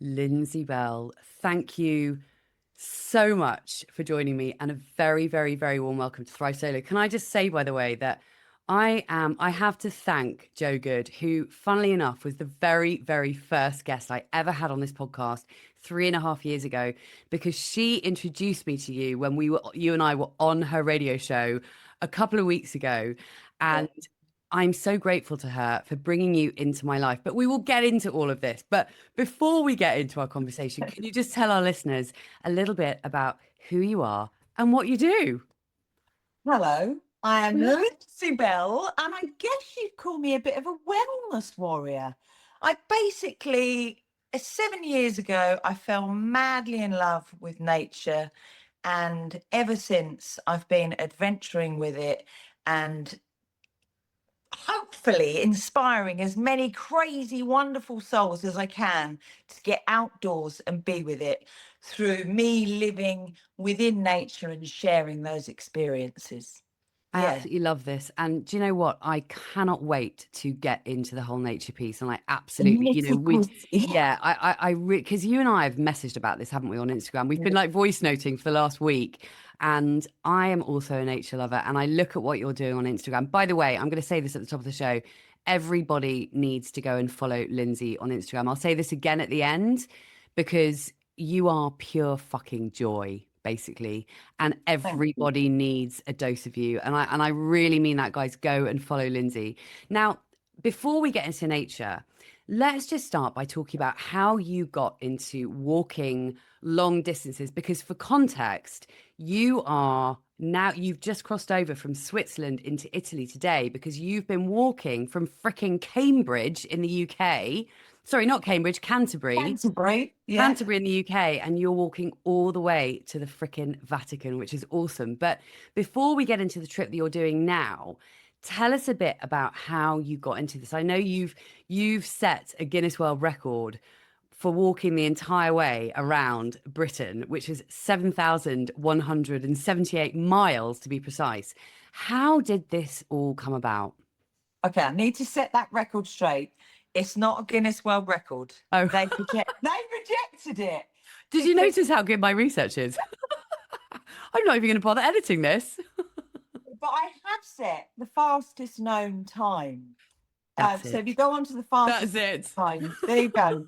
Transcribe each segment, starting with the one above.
Linzi Bell, thank you so much for joining me and a very, very, very warm welcome to Thrive Solo. Can I just say, by the way, that I have to thank Joe Good, who, funnily enough, was the very, very first guest I ever had on this podcast 3.5 years ago, because she introduced me to you when you and I were on her radio show a couple of weeks ago. And I'm so grateful to her for bringing you into my life. But we will get into all of this. But before we get into our conversation, can you just tell our listeners a little bit about who you are and what you do? Hello, I am Linzi Bell, and I guess you'd call me a bit of a wellness warrior. I basically, 7 years ago, I fell madly in love with nature, and ever since I've been adventuring with it and hopefully inspiring as many crazy, wonderful souls as I can to get outdoors and be with it through me living within nature and sharing those experiences. I Yeah. absolutely love this. And do you know what? I cannot wait to get into the whole nature piece. And I absolutely, because you and I have messaged about this, haven't we, on Instagram? We've been like voice noting for the last week. And I am also a nature lover. And I look at what you're doing on Instagram. By the way, I'm going to say this at the top of the show. Everybody needs to go and follow Linzi on Instagram. I'll say this again at the end, because you are pure fucking joy, basically, and everybody needs a dose of you. And I really mean that, guys. Go and follow Linzi. Now, before we get into nature, let's just start by talking about how you got into walking long distances, because for context, you've just crossed over from Switzerland into Italy today, because you've been walking from fricking Cambridge in the UK. Sorry, not Cambridge, Canterbury. Canterbury in the UK, and you're walking all the way to the fricking Vatican, which is awesome. But before we get into the trip that you're doing now, tell us a bit about how you got into this. I know you've set a Guinness World Record for walking the entire way around Britain, which is 7,178 miles to be precise. How did this all come about? Okay, I need to set that record straight. It's not a Guinness World Record. Oh, They rejected it. Did you notice how good my research is? I'm not even going to bother editing this. But I have set the fastest known time. That's So it. if you go on to the fastest time, there you go.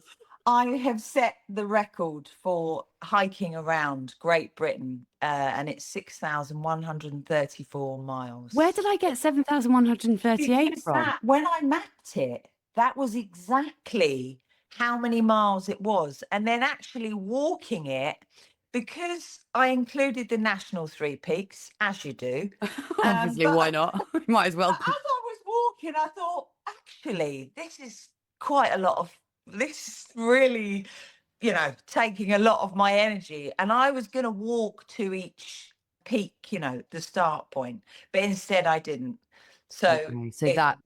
I have set the record for hiking around Great Britain, and it's 6,134 miles. Where did I get 7,138 from? When I mapped it, that was exactly how many miles it was. And then actually walking it, because I included the national three peaks, as you do. Obviously, why not? Might as well. As I was walking, I thought, actually, this is quite a lot of, this is really, taking a lot of my energy. And I was going to walk to each peak, the start point, but instead I didn't. So,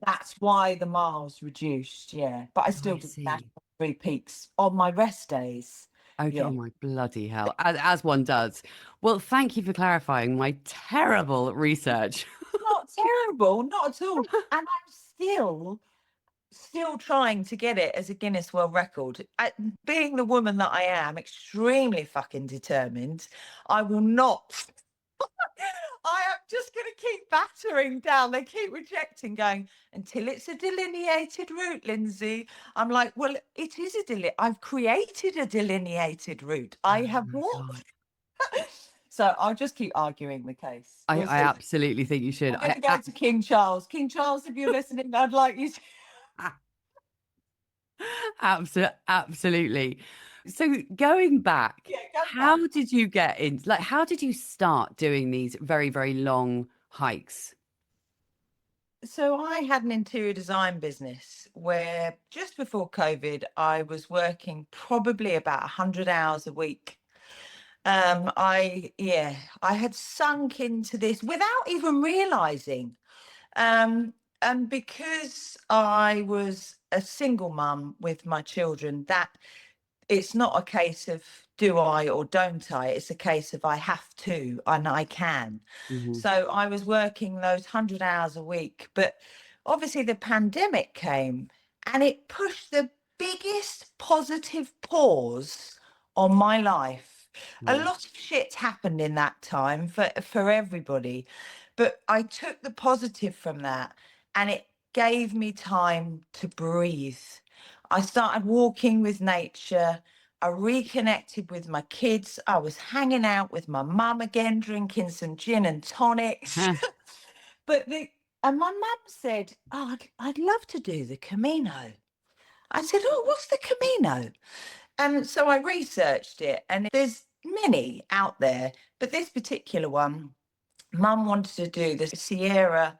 that's why the miles reduced. Yeah. But I still did national three peaks on my rest days. Okay, yeah. My bloody hell, as one does. Well, thank you for clarifying my terrible research. Not terrible, not at all. And I'm still trying to get it as a Guinness World Record. Being the woman that I am, extremely fucking determined, I will not. I am just going to keep battering down. They keep rejecting, going, until it's a delineated route, Linzi. I'm like, well, it is I've created a delineated route. I have walked. So I'll just keep arguing the case. I absolutely think you should. I'm going to go to King Charles. King Charles, if you're listening, I'd like you to. Absolutely. So going back, how did you get in? Like, how did you start doing these very, very long hikes? So I had an interior design business where just before COVID, I was working probably about 100 hours a week. I had sunk into this without even realizing. And because I was a single mum with my children, that it's not a case of do I or don't I, it's a case of I have to and I can. Mm-hmm. So I was working those 100 hours a week, but obviously the pandemic came and it pushed the biggest positive pause on my life. A Mm. lot of shit happened in that time for everybody, but I took the positive from that, and it gave me time to breathe. I started walking with nature. I reconnected with my kids. I was hanging out with my mum again, drinking some gin and tonics. But and my mum said, "Oh, I'd love to do the Camino." I said, "Oh, what's the Camino?" And so I researched it, and there's many out there, but this particular one, Mum wanted to do the Sierra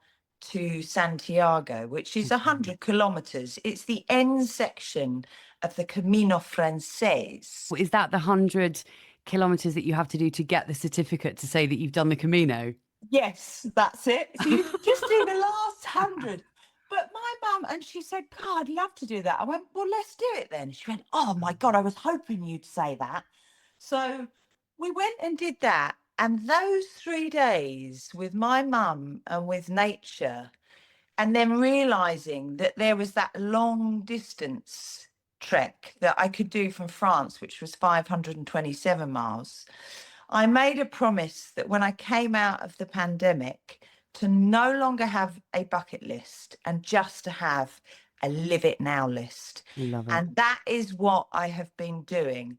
to Santiago, which is Okay. 100 kilometers. It's the end section of the Camino Frances. Is that the 100 kilometers that you have to do to get the certificate to say that you've done the Camino? Yes, that's it. So you just do the last 100. But my mum, and she said, "God, I'd love to do that." I went, "Well, let's do it then." She went, "Oh my God, I was hoping you'd say that." So we went and did that. And those 3 days with my mum and with nature, and then realizing that there was that long distance trek that I could do from France, which was 527 miles. I made a promise that when I came out of the pandemic, to no longer have a bucket list and just to have a live it now list. I love it. And that is what I have been doing.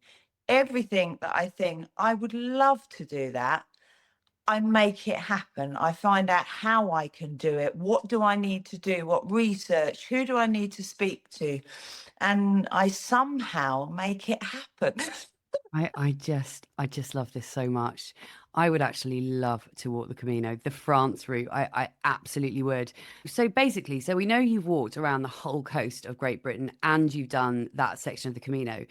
Everything that I think I would love to do that, I make it happen. I find out how I can do it. What do I need to do? What research? Who do I need to speak to? And I somehow make it happen. I just love this so much. I would actually love to walk the Camino, the France route. I absolutely would. So basically, so we know you've walked around the whole coast of Great Britain and you've done that section of the Camino.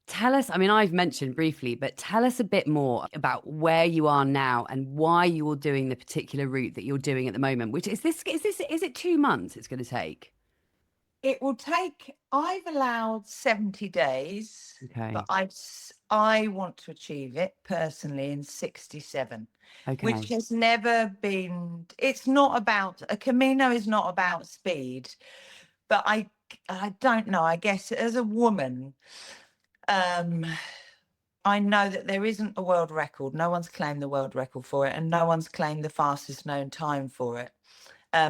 Tell us, I mean, I've mentioned briefly, but tell us a bit more about where you are now and why you're doing the particular route that you're doing at the moment, which is it 2 months it's going to take? It will take, I've allowed 70 days, but Okay. I want to achieve it personally in 67, which Okay. has never been, it's not about, a Camino is not about speed, but I don't know, I guess as a woman, um, I know that there isn't a world record. No one's claimed the world record for it, and no one's claimed the fastest known time for it.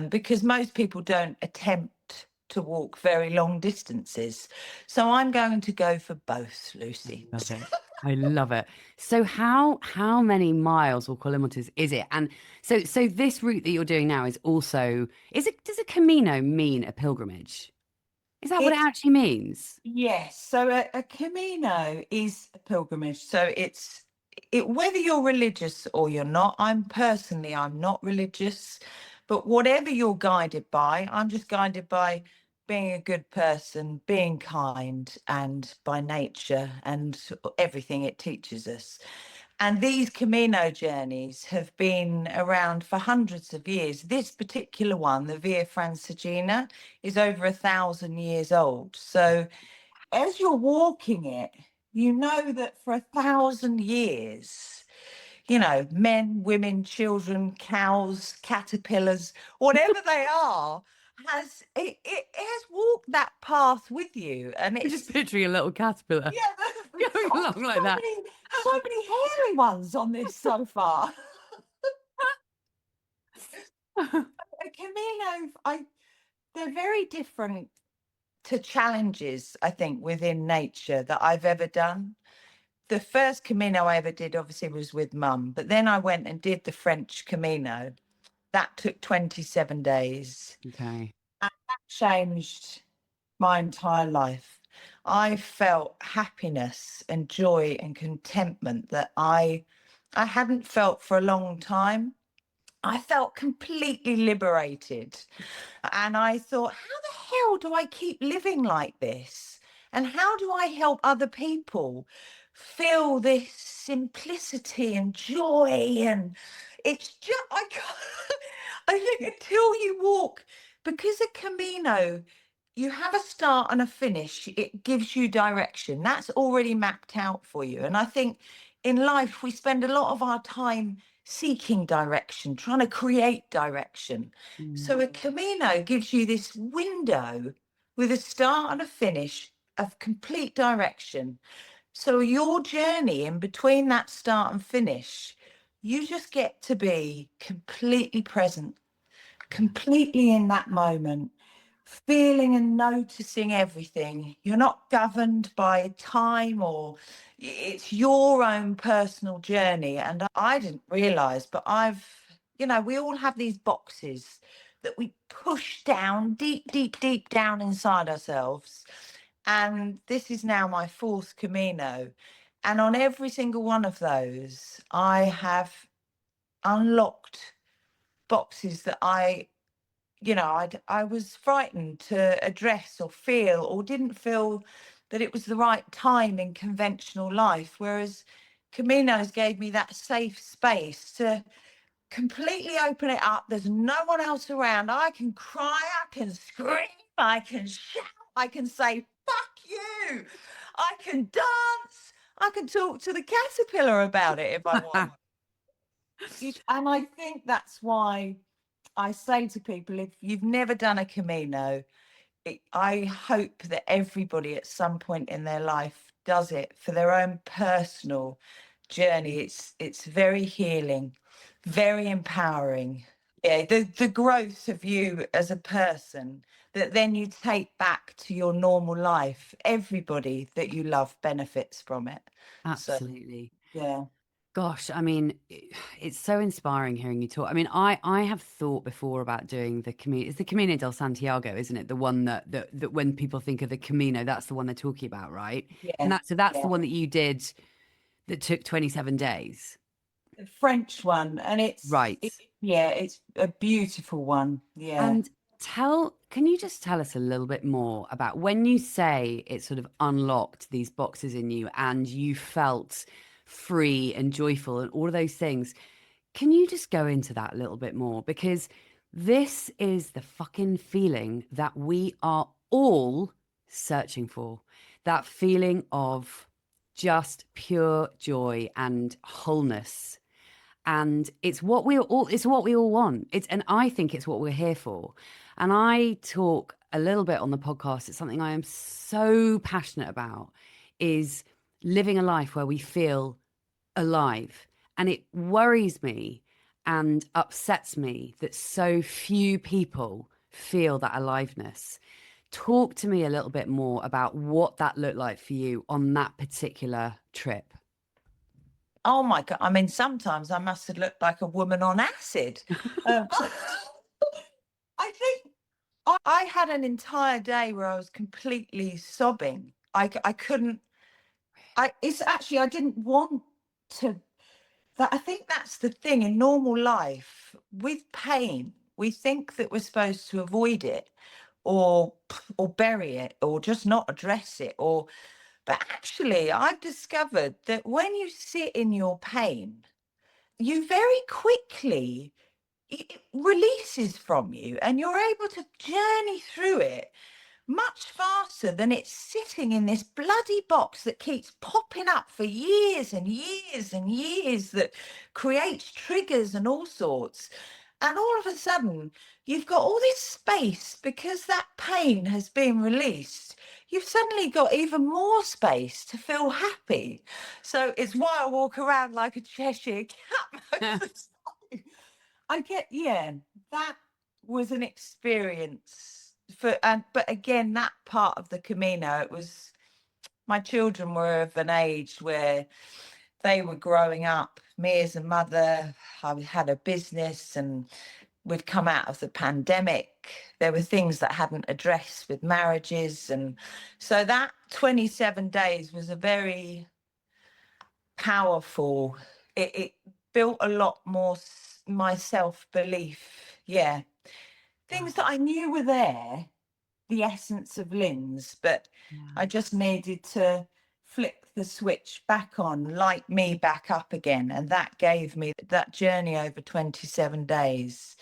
Because most people don't attempt to walk very long distances. So I'm going to go for both, I Lucy. love it. I love it. So how many miles or kilometers is it? And so this route that you're doing now is also does a Camino mean a pilgrimage? Is that what it It's actually means? Yes. So a Camino is a pilgrimage. So whether you're religious or you're not. I'm not religious, but whatever you're guided by, I'm just guided by being a good person, being kind, and by nature and everything it teaches us. And these Camino journeys have been around for hundreds of years. This particular one, the Via Francigena, is over 1,000 years old. So as you're walking it, you know that for 1,000 years, men, women, children, cows, caterpillars, whatever they are, it has walked that path with you. And I'm just it's picturing a little caterpillar yeah, going oh, along like that. so many hairy ones on this so far. A Camino, they're very different to challenges, I think, within nature that I've ever done. The first Camino I ever did obviously was with mum, but then I went and did the French Camino. That took 27 days. Okay. And that changed my entire life. I felt happiness and joy and contentment that I hadn't felt for a long time. I felt completely liberated. And I thought, how the hell do I keep living like this? And how do I help other people feel this simplicity and joy? And it's just, I can't, I think until you walk, because a Camino, you have a start and a finish, it gives you direction. That's already mapped out for you. And I think in life, we spend a lot of our time seeking direction, trying to create direction. Mm. So a Camino gives you this window with a start and a finish, of complete direction. So your journey in between that start and finish, you just get to be completely present, completely in that moment, feeling and noticing everything. You're not governed by time, or it's your own personal journey. And I didn't realize, but we all have these boxes that we push down deep, deep, deep down inside ourselves. And this is now my fourth Camino. And on every single one of those, I have unlocked boxes that I was frightened to address or feel, or didn't feel that it was the right time in conventional life. Whereas Caminos gave me that safe space to completely open it up. There's no one else around. I can cry, I can scream, I can shout, I can say, fuck you. I can dance. I can talk to the caterpillar about it if I want. And I think that's why I say to people, if you've never done a Camino, I hope that everybody at some point in their life does it for their own personal journey. It's very healing, very empowering. Yeah, the growth of you as a person that then you take back to your normal life. Everybody that you love benefits from it. So Absolutely. yeah. Gosh, I mean, it's so inspiring hearing you talk. I mean, I have thought before about doing the Camino. It's the Camino del Santiago, isn't it? The one that when people think of the Camino, that's the one they're talking about, right? And Yeah, that's the yeah. one that you did that took 27 days. The French one, and Right. yeah, it's a beautiful one. Yeah. And can you just tell us a little bit more about when you say it sort of unlocked these boxes in you and you felt free and joyful and all of those things? Can you just go into that a little bit more? Because this is the fucking feeling that we are all searching for. That feeling of just pure joy and wholeness. And it's what we all want. And I think it's what we're here for. And I talk a little bit on the podcast. It's something I am so passionate about, is living a life where we feel alive. And it worries me and upsets me that so few people feel that aliveness. Talk to me a little bit more about what that looked like for you on that particular trip. Oh my God. I mean, sometimes I must have looked like a woman on acid. Um, I think I had an entire day where I was completely sobbing. I couldn't, it's actually, I didn't want to, that I think that's the thing in normal life with pain. We think that we're supposed to avoid it or bury it or just not address it, but actually I've discovered that when you sit in your pain, you very quickly, it releases from you and you're able to journey through it much faster than it's sitting in this bloody box that keeps popping up for years and years and years, that creates triggers and all sorts. And all of a sudden, you've got all this space because that pain has been released. You've suddenly got even more space to feel happy. So it's why I walk around like a Cheshire cat most of the time. Yeah, that was an experience but again, that part of the Camino, it was, my children were of an age where they were growing up. Me as a mother, I had a business and we'd come out of the pandemic. There were things that hadn't addressed with marriages. And so that 27 days was a very powerful, it built a lot more my self-belief. Yeah. Things that I knew were there, the essence of Linz, but Yeah. I just needed to flick the switch back on, light me back up again. And that gave me that journey over 27 days.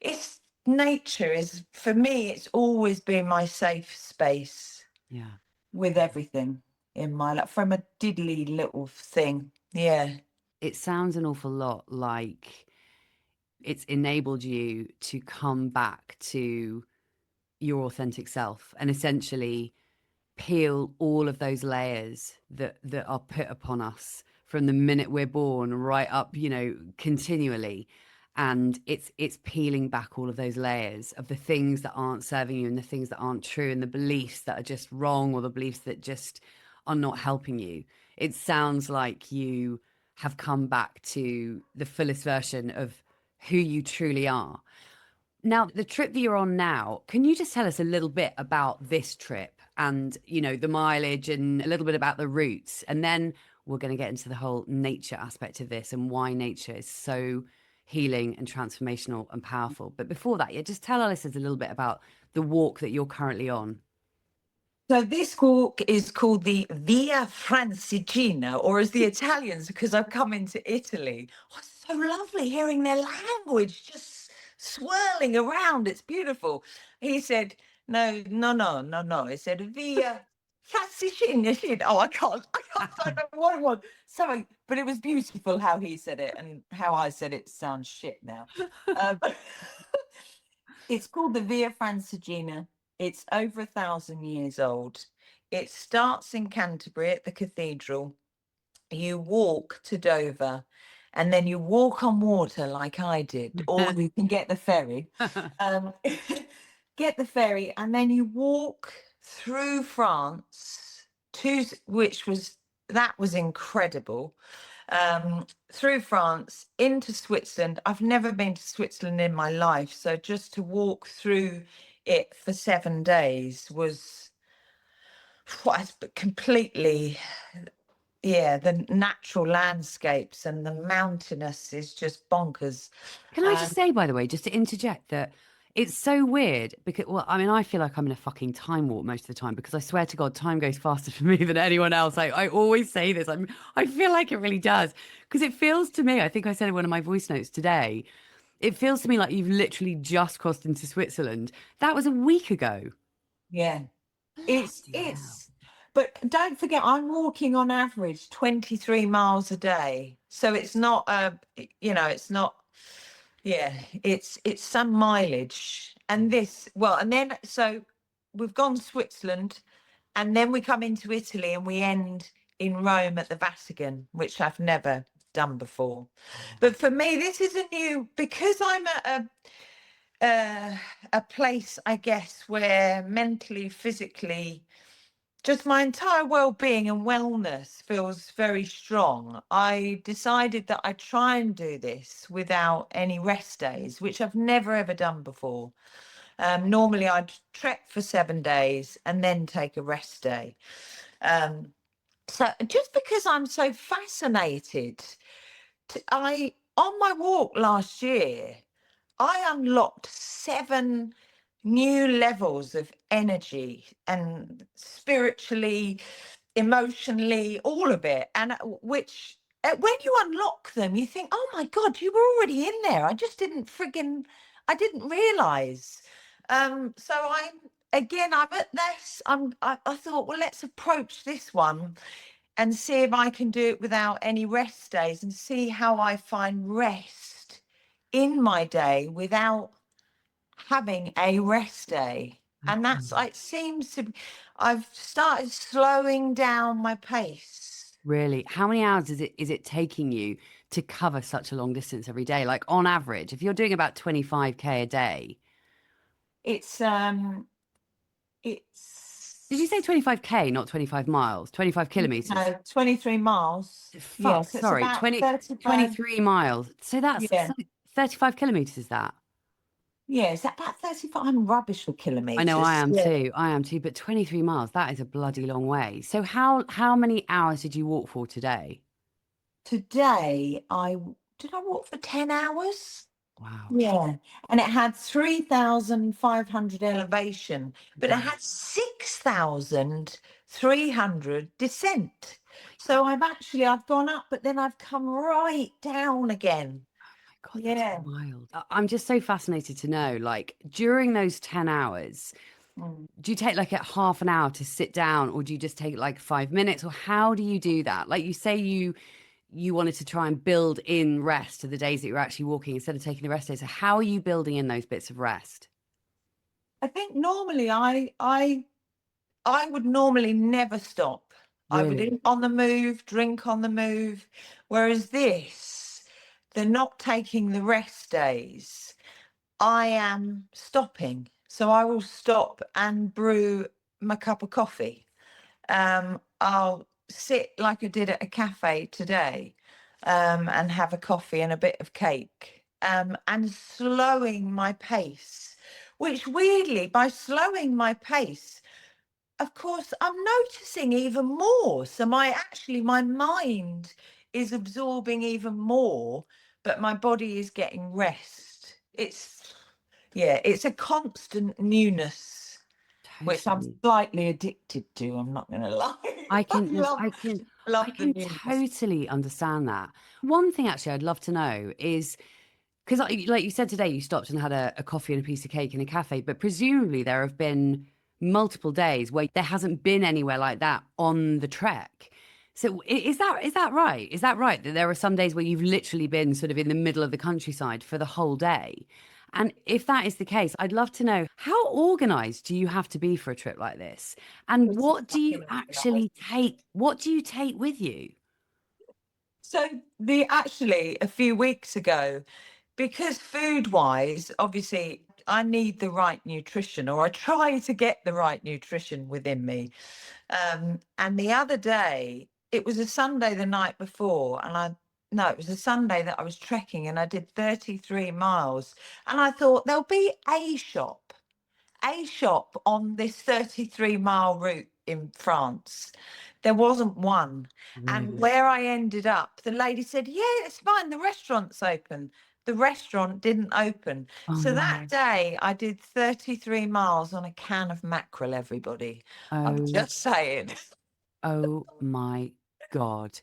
It's nature is, for me, it's always been my safe space Yeah. with everything in my life, from a diddly little thing. Yeah. It sounds an awful lot like it's enabled you to come back to your authentic self and essentially peel all of those layers that are put upon us from the minute we're born right up, continually. And it's peeling back all of those layers of the things that aren't serving you and the things that aren't true and the beliefs that are just wrong or the beliefs that just are not helping you. It sounds like you have come back to the fullest version of who you truly are. Now, the trip that you're on now, can you just tell us a little bit about this trip and, the mileage and a little bit about the routes? And then we're going to get into the whole nature aspect of this and why nature is so healing and transformational and powerful. But before that, yeah, just tell our listeners a little bit about the walk that you're currently on. So this walk is called the Via Francigena, or as the Italians, because I've come into Italy. Oh, it's so lovely hearing their language just swirling around. It's beautiful. He said, no, no, no, no, no. He said, Via Francigena. Oh, I don't know what it was. Sorry, but it was beautiful how he said it, and how I said it sounds shit now. Um, It's called the Via Francigena. It's over 1,000 years old. It starts in Canterbury at the cathedral. You walk to Dover, and then you walk on water like I did, or you can get the ferry. Um, get the ferry, and then you walk through France to that was incredible. Through France into Switzerland. I've never been to Switzerland in my life, so just to walk through it for 7 days was completely, yeah, the natural landscapes and the mountainous is just bonkers. Can I just say, by the way, just to interject, that it's so weird because, well, I mean, I feel like I'm in a fucking time warp most of the time because I swear to God, time goes faster for me than anyone else. I always say this. I feel like it really does because it feels to me, I think I said in one of my voice notes today, it feels to me like you've literally just crossed into Switzerland. That was a week ago. Yeah, Bloody hell. it's but don't forget, I'm walking on average 23 miles a day, so it's not it's not, yeah, it's some mileage. And this, well, and then so we've gone to Switzerland, and then we come into Italy, and we end in Rome at the Vatican, which I've never done before. But for me, this is a new, because I'm at a place, I guess, where mentally, physically, just my entire well-being and wellness feels very strong. I decided that I'd try and do this without any rest days, which I've never ever done before. Normally I'd trek for 7 days and then take a rest day. So just because I'm so fascinated, I on my walk last year, I unlocked 7 new levels of energy, and spiritually, emotionally, all of it. And which, when you unlock them, you think, oh my God, you were already in there. I didn't realize. So I'm at this. I thought, well, let's approach this one and see if I can do it without any rest days, and see how I find rest in my day without having a rest day. And that's, it seems to be, I've started slowing down my pace. Really? How many hours is it taking you to cover such a long distance every day? Like on average, if you're doing about 25K a day, It's did you say it's 25K, not 25 miles, 25 kilometers? 23 miles. Fuck, Yes, it's sorry, about 20, 35. 23 miles. So that's Yeah. 35 kilometers, is that? Yeah, is that about 35? I'm rubbish with I know I kilometers. am Yeah. too. I am too, but 23 miles, that is a bloody long way. So how many hours did you walk for today? Today did I walk for 10 hours? Wow. Yeah, and it had 3,500 elevation, but it Wow. had 6,300 descent. So I've gone up, but then I've come right down again. My God, that's Yeah. wild. I'm just so fascinated to know, like, during those 10 hours, Mm. do you take like a half an hour to sit down, or do you just take like 5 minutes, or how do you do that? Like you say you wanted to try and build in rest to the days that you're actually walking instead of taking the rest days. So how are you building in those bits of rest? I think normally I I would normally never stop. I would Really? eat on the move, drink on the move. Whereas this, they're not taking the rest days. I am stopping. So I will stop and brew my cup of coffee. I'll sit like I did at a cafe today, and have a coffee and a bit of cake, and slowing my pace, which weirdly, by slowing my pace, of course, I'm noticing even more. So my mind is absorbing even more, but my body is getting rest. It's a constant newness, which I'm Totally. slightly addicted to. I'm not going to lie. I I can, no, love, I love the can newness. totally understand that. One thing actually I'd love to know is because, like you said today, you stopped and had a coffee and a piece of cake in a cafe, but presumably there have been multiple days where there hasn't been anywhere like that on the trek. So is that right? Is that right that there are some days where you've literally been sort of in the middle of the countryside for the whole day? And if that is the case, I'd love to know how organized do you have to be for a trip like this? And Pretty what do you fucking organised. actually take? What do you take with you? So the actually a few weeks ago, because food wise, obviously I need the right nutrition, or I try to get the right nutrition within me. And the other day, it was a Sunday the night before, and no, it was a Sunday that I was trekking and I did 33 miles. And I thought there'll be a shop on this 33-mile route in France. There wasn't one. And Really? where I ended up, the lady said, yeah, it's fine. The restaurant's open. The restaurant didn't open. Oh So that no. day I did 33 miles on a can of mackerel, everybody. I'm Oh, just saying. oh my God.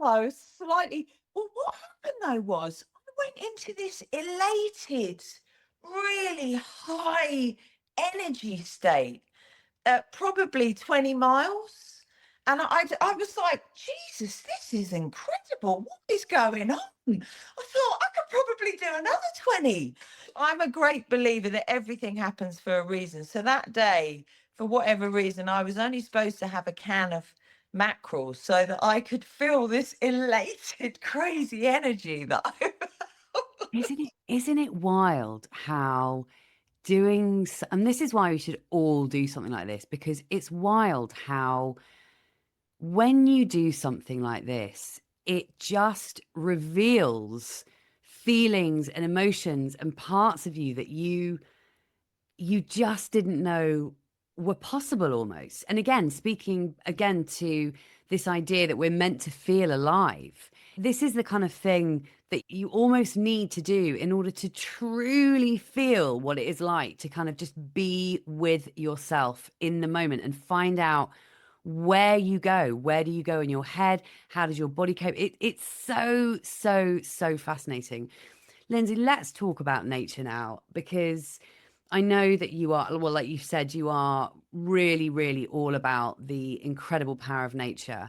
I was slightly. Well, what happened though was I went into this elated, really high energy state at probably 20 miles. And I was like, Jesus, this is incredible. What is going on? I thought I could probably do another 20. I'm a great believer that everything happens for a reason. So that day, for whatever reason, I was only supposed to have a can of mackerel so that I could feel this elated, crazy energy that I. Isn't it wild how and this is why we should all do something like this, because it's wild how when you do something like this, it just reveals feelings and emotions and parts of you that you just didn't know were possible almost. And again, speaking again to this idea that we're meant to feel alive, this is the kind of thing that you almost need to do in order to truly feel what it is like to kind of just be with yourself in the moment and find out where you go. Where do you go in your head? How does your body cope? It's so, so, so fascinating. Lindsay, let's talk about nature now, because I know that you are, well, like you said, you are really, really all about the incredible power of nature.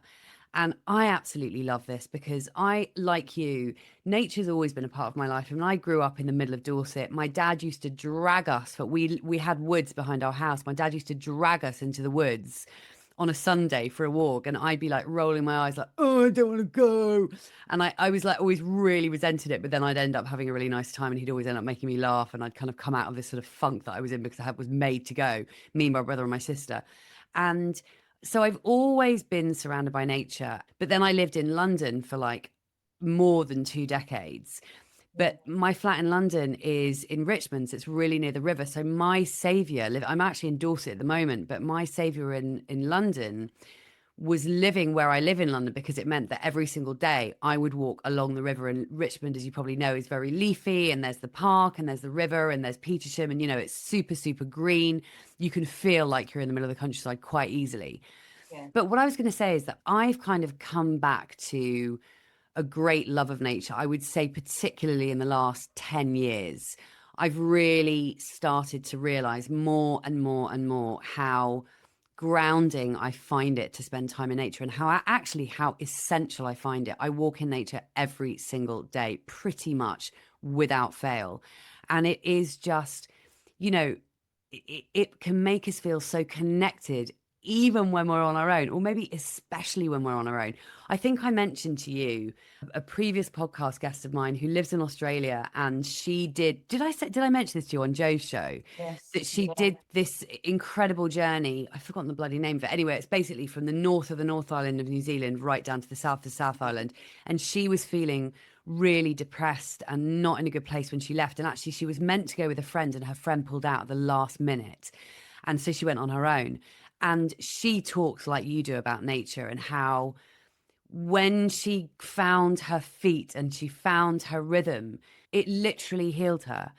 And I absolutely love this because I, like you, nature's always been a part of my life. And I grew up in the middle of Dorset. My dad used to drag us, but we had woods behind our house. My dad used to drag us into the woods on a Sunday for a walk, and I'd be like rolling my eyes like, oh, I don't want to go. And I was like always really resented it, but then I'd end up having a really nice time and he'd always end up making me laugh, and I'd kind of come out of this sort of funk that I was in because was made to go, me, my brother and my sister. And so I've always been surrounded by nature, but then I lived in London for like more than 2 decades. But my flat in London is in Richmond, so it's really near the river. So my savior, I'm actually in Dorset at the moment, but my savior in London was living where I live in London, because it meant that every single day I would walk along the river. And Richmond, as you probably know, is very leafy, and there's the park and there's the river and there's Petersham, and it's super, super green. You can feel like you're in the middle of the countryside quite easily. Yeah. But what I was going to say is that I've kind of come back to a great love of nature. I would say, particularly in the last 10 years, I've really started to realize more and more and more how grounding I find it to spend time in nature, and how essential I find it. I walk in nature every single day, pretty much without fail. And it is just, you know, it can make us feel so connected even when we're on our own, or maybe especially when we're on our own. I think I mentioned to you a previous podcast guest of mine who lives in Australia, and she did I mention this to you on Joe's show? That Yes. she Yeah. did this incredible journey. I've forgotten the bloody name of it. Anyway, it's basically from the north of the North Island of New Zealand right down to the south of the South Island. And she was feeling really depressed and not in a good place when she left. And actually, she was meant to go with a friend, and her friend pulled out at the last minute. And so she went on her own. And she talks like you do about nature and how when she found her feet and she found her rhythm, it literally healed her.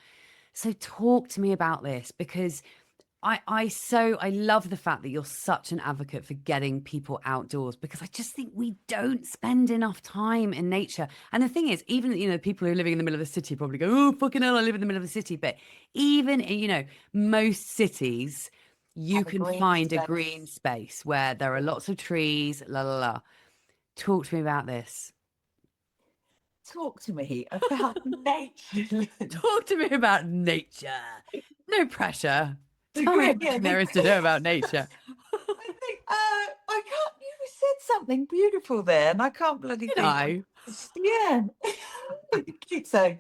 So talk to me about this, because I love the fact that you're such an advocate for getting people outdoors, because I just think we don't spend enough time in nature. And the thing is, even, people who are living in the middle of the city probably go, oh, fucking hell, I live in the middle of the city. But even, most cities, you Have a can green find a green space. space where there are lots of trees, la la la. Talk to me about this. Talk to me about nature. Talk to me about nature. No pressure. The Tell me great, yeah, everything there is to know about nature. I think I can't. You said something beautiful there, and I can't bloody You think. know, Yeah, so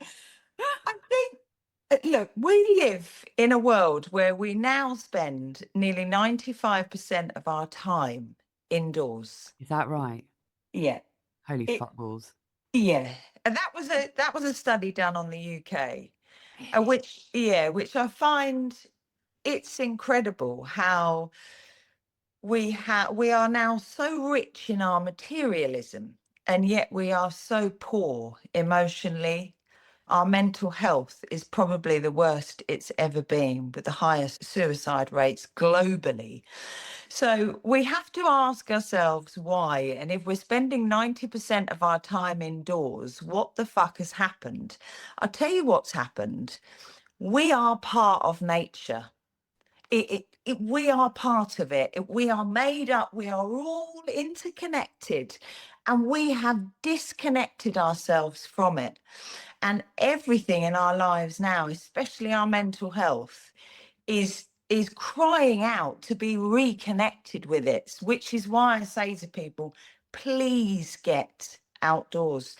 I think. Look, we live in a world where we now spend nearly 95% of our time indoors. is that right? Yeah, Holy it. fuckballs. Yeah, and that was a study done on the UK, Really? which I find it's incredible how we are now so rich in our materialism, and yet we are so poor emotionally. Our mental health is probably the worst it's ever been, with the highest suicide rates globally. So we have to ask ourselves why. And if we're spending 90% of our time indoors, what the fuck has happened? I'll tell you what's happened. We are part of nature. We are part of it. We are made up. We are all interconnected, and we have disconnected ourselves from it. And everything in our lives now, especially our mental health, is crying out to be reconnected with it, which is why I say to people, please get outdoors.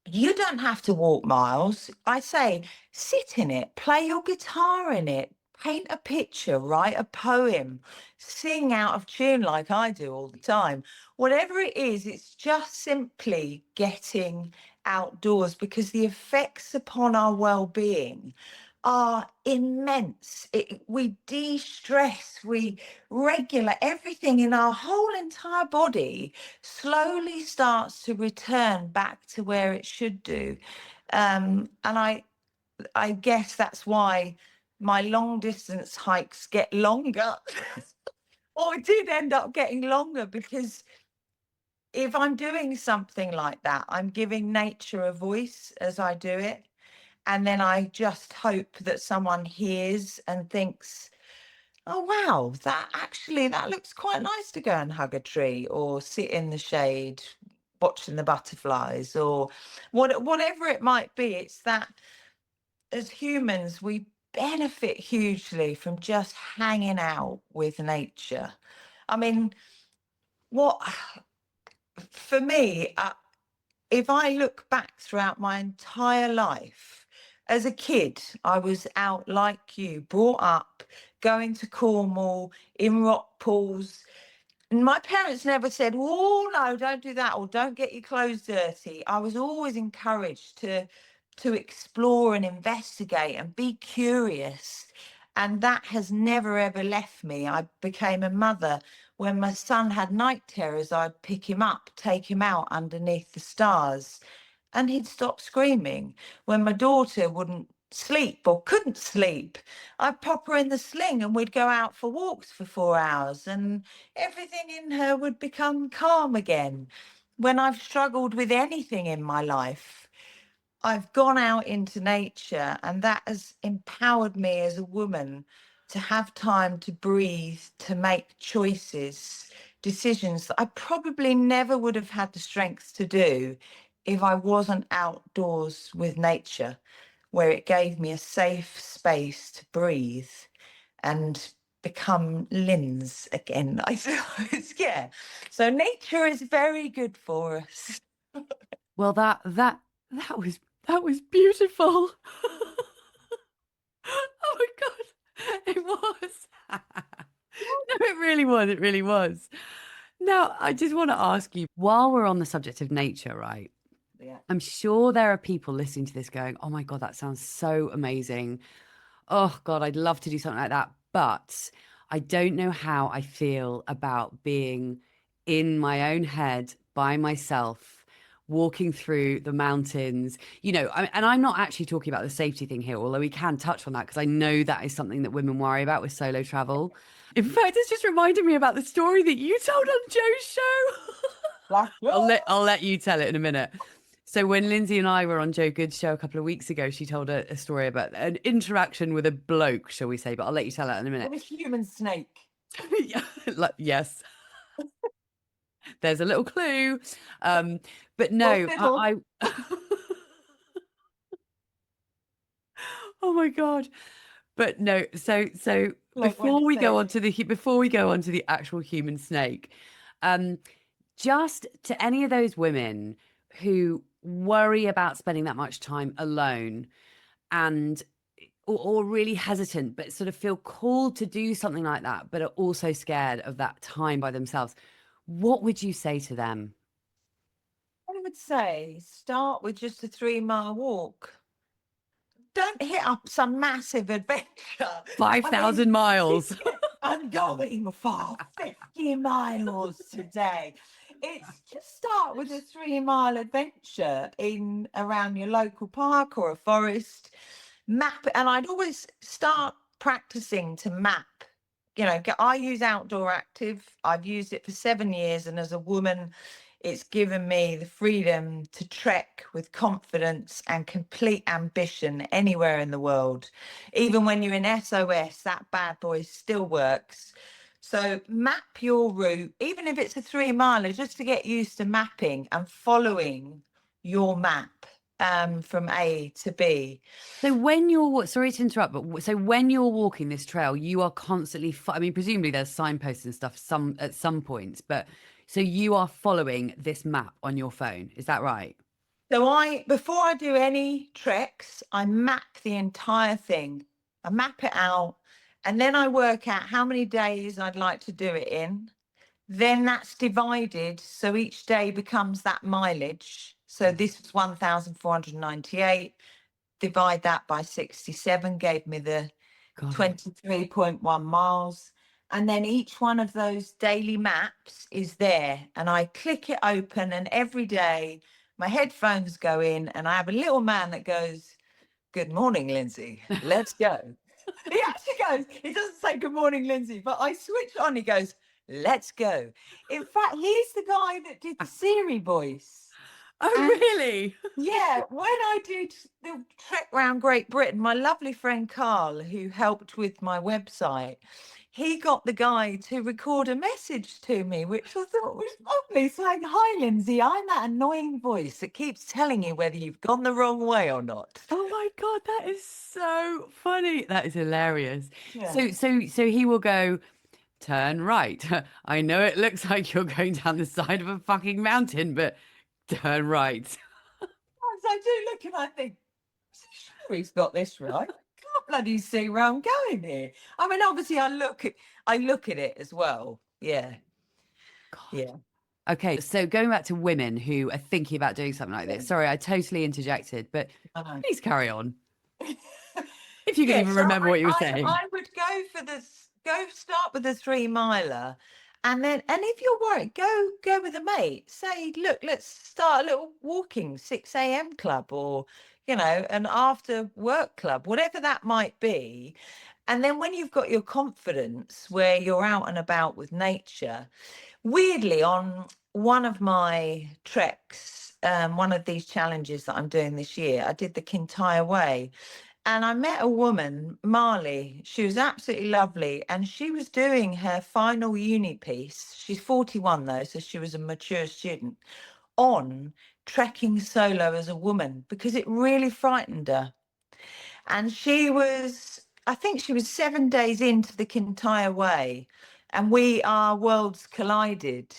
You don't have to walk miles. I say, sit in it, play your guitar in it, paint a picture, write a poem, sing out of tune like I do all the time. Whatever it is, it's just simply getting outdoors, because the effects upon our well-being are immense. We de-stress, we regulate everything in our whole entire body, slowly starts to return back to where it should do. And I guess that's why my long distance hikes get longer. Or it did end up getting longer, because if I'm doing something like that, I'm giving nature a voice as I do it. And then I just hope that someone hears and thinks, oh, wow, that looks quite nice to go and hug a tree or sit in the shade watching the butterflies, or whatever it might be. It's that as humans, we benefit hugely from just hanging out with nature. I mean, what for me, if I look back throughout my entire life, as a kid, I was out like you, brought up, going to Cornwall in rock pools. And my parents never said, oh, no, don't do that, or don't get your clothes dirty. I was always encouraged to explore and investigate and be curious. And that has never, ever left me. I became a mother. When my son had night terrors, I'd pick him up, take him out underneath the stars, and he'd stop screaming. When my daughter wouldn't sleep or couldn't sleep, I'd pop her in the sling and we'd go out for walks for 4 hours, and everything in her would become calm again. When I've struggled with anything in my life, I've gone out into nature, and that has empowered me as a woman to have time to breathe, to make choices, decisions that I probably never would have had the strength to do if I wasn't outdoors with nature, where it gave me a safe space to breathe and become Linz again. Yeah. So nature is very good for us. Well, that was beautiful. Oh my God, it was. No, it really was. It really was. Now, I just want to ask you, while we're on the subject of nature, right? Yeah. I'm sure there are people listening to this going, oh my God, that sounds so amazing. Oh God, I'd love to do something like that. But I don't know how I feel about being in my own head by myself, walking through the mountains. And I'm not actually talking about the safety thing here, although we can touch on that because I know that is something that women worry about with solo travel. In fact, it's just reminded me about the story that you told on Joe's show. Like, I'll let you tell it in a minute. So when Lindsay and I were on Joe Good's show a couple of weeks ago, she told a story about an interaction with a bloke, shall we say? But I'll let you tell that in a minute. a human snake. Yes, there's a little clue. But Or no, fiddle. I oh my God. But no, so Like when it's safe. before we go on to the actual human snake, um, just to any of those women who worry about spending that much time alone and or really hesitant, but sort of feel called to do something like that, but are also scared of that time by themselves. What would you say to them? I would say start with just a 3 mile walk. Don't hit up some massive adventure. I mean, 5,000 miles. I'm going for 50 miles today. It's just start with a 3 mile adventure in around your local park or a forest. Map, and I'd always start practicing to map. I use Outdoor Active. I've used it for 7 years, and as a woman, it's given me the freedom to trek with confidence and complete ambition anywhere in the world. Even when you're in SOS, that bad boy still works. So map your route, even if it's a 3 miler, just to get used to mapping and following your map from A to B. So sorry to interrupt, but so when you're walking this trail, you are constantly, I mean, presumably there's signposts and stuff at some points, but so you are following this map on your phone. Is that right? So before I do any treks, I map the entire thing. I map it out, and then I work out how many days I'd like to do it in. Then that's divided, so each day becomes that mileage. So this was 1,498. Divide that by 67, gave me the God, 23.1 miles. And then each one of those daily maps is there, and I click it open, and every day my headphones go in, and I have a little man that goes, "Good morning, Lindsay. Let's go." He actually goes, he doesn't say good morning, Lindsay, but I switch on, he goes, "Let's go." In fact, he's the guy that did the Siri voice. oh, And really? yeah, when I did the trek around Great Britain, my lovely friend Carl, who helped with my website, he got the guy to record a message to me, which I thought was lovely, saying, "Hi, Lindsay, I'm that annoying voice that keeps telling you whether you've gone the wrong way or not." Oh my God, that is so funny. That is hilarious. Yeah. So he will go, turn right. I know it looks like you're going down the side of a fucking mountain, but turn right. So I do look and I think, sure he's got this right. I can't bloody see where I'm going here. I mean, obviously I look at it as well. Yeah. God. Yeah. Okay, so going back to women who are thinking about doing something like this. Sorry, I totally interjected, but I know. please carry on. If you can Yeah, even so remember I, what you were I saying. I would go for this, go start with a 3 miler, and if you're worried, go with a mate. Say, look, let's start a little walking 6 a.m. club, or an after work club, whatever that might be. And then when you've got your confidence where you're out and about with nature, weirdly, on one of my treks, one of these challenges that I'm doing this year, I did the Kintyre Way, and I met a woman, Marley. She was absolutely lovely, and she was doing her final uni piece. She's 41 though, so she was a mature student, on trekking solo as a woman because it really frightened her. And she was I think she was 7 days into the Kintyre Way, and our worlds collided.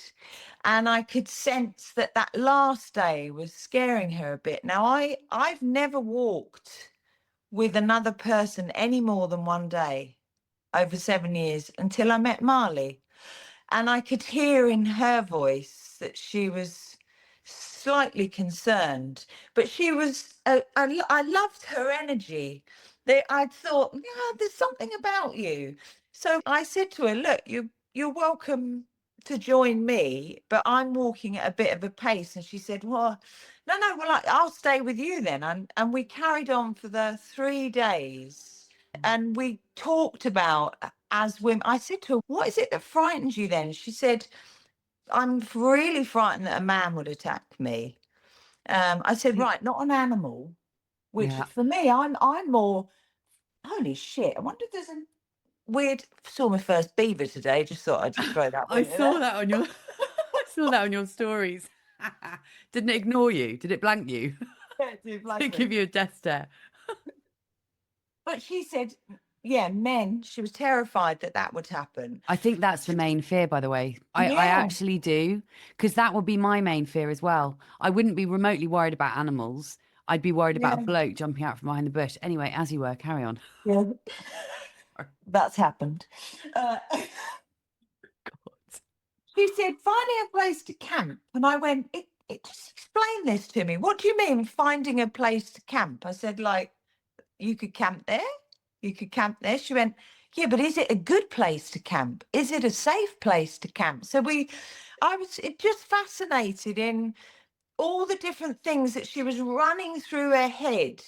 And I could sense that that last day was scaring her a bit. Now, I've never walked with another person any more than one day over 7 years until I met Marley. And I could hear in her voice that she was slightly concerned, but she was, I loved her energy. I thought, yeah, there's something about you. So I said to her, look, you're welcome to join me, but I'm walking at a bit of a pace. And she said, well, no, well, I'll stay with you then. And we carried on for the 3 days. And we talked about as women. I said to her, what is it that frightens you then? She said, I'm really frightened that a man would attack me. I said, right, not an animal, which Yeah. for me, I'm more, holy shit, I wonder if there's a weird, saw my first beaver today, just thought I'd throw that I one in saw there. that on your I saw that on your stories. Didn't it ignore you? Did it blank you? Yeah, dude, Did like it give me. you a death stare? But she said, yeah, men, she was terrified that that would happen. I think that's the main fear, by the way. I Yeah, actually do, because that would be my main fear as well. I wouldn't be remotely worried about animals. I'd be worried about a yeah, bloke jumping out from behind the bush. Anyway, as you were, carry on. yeah, that's happened. Uh, She said, finding a place to camp. And I went, just explain this to me. What do you mean finding a place to camp? I said, like, you could camp there. You could camp there. She went, yeah, but is it a good place to camp? Is it a safe place to camp? So I was just fascinated in all the different things that she was running through her head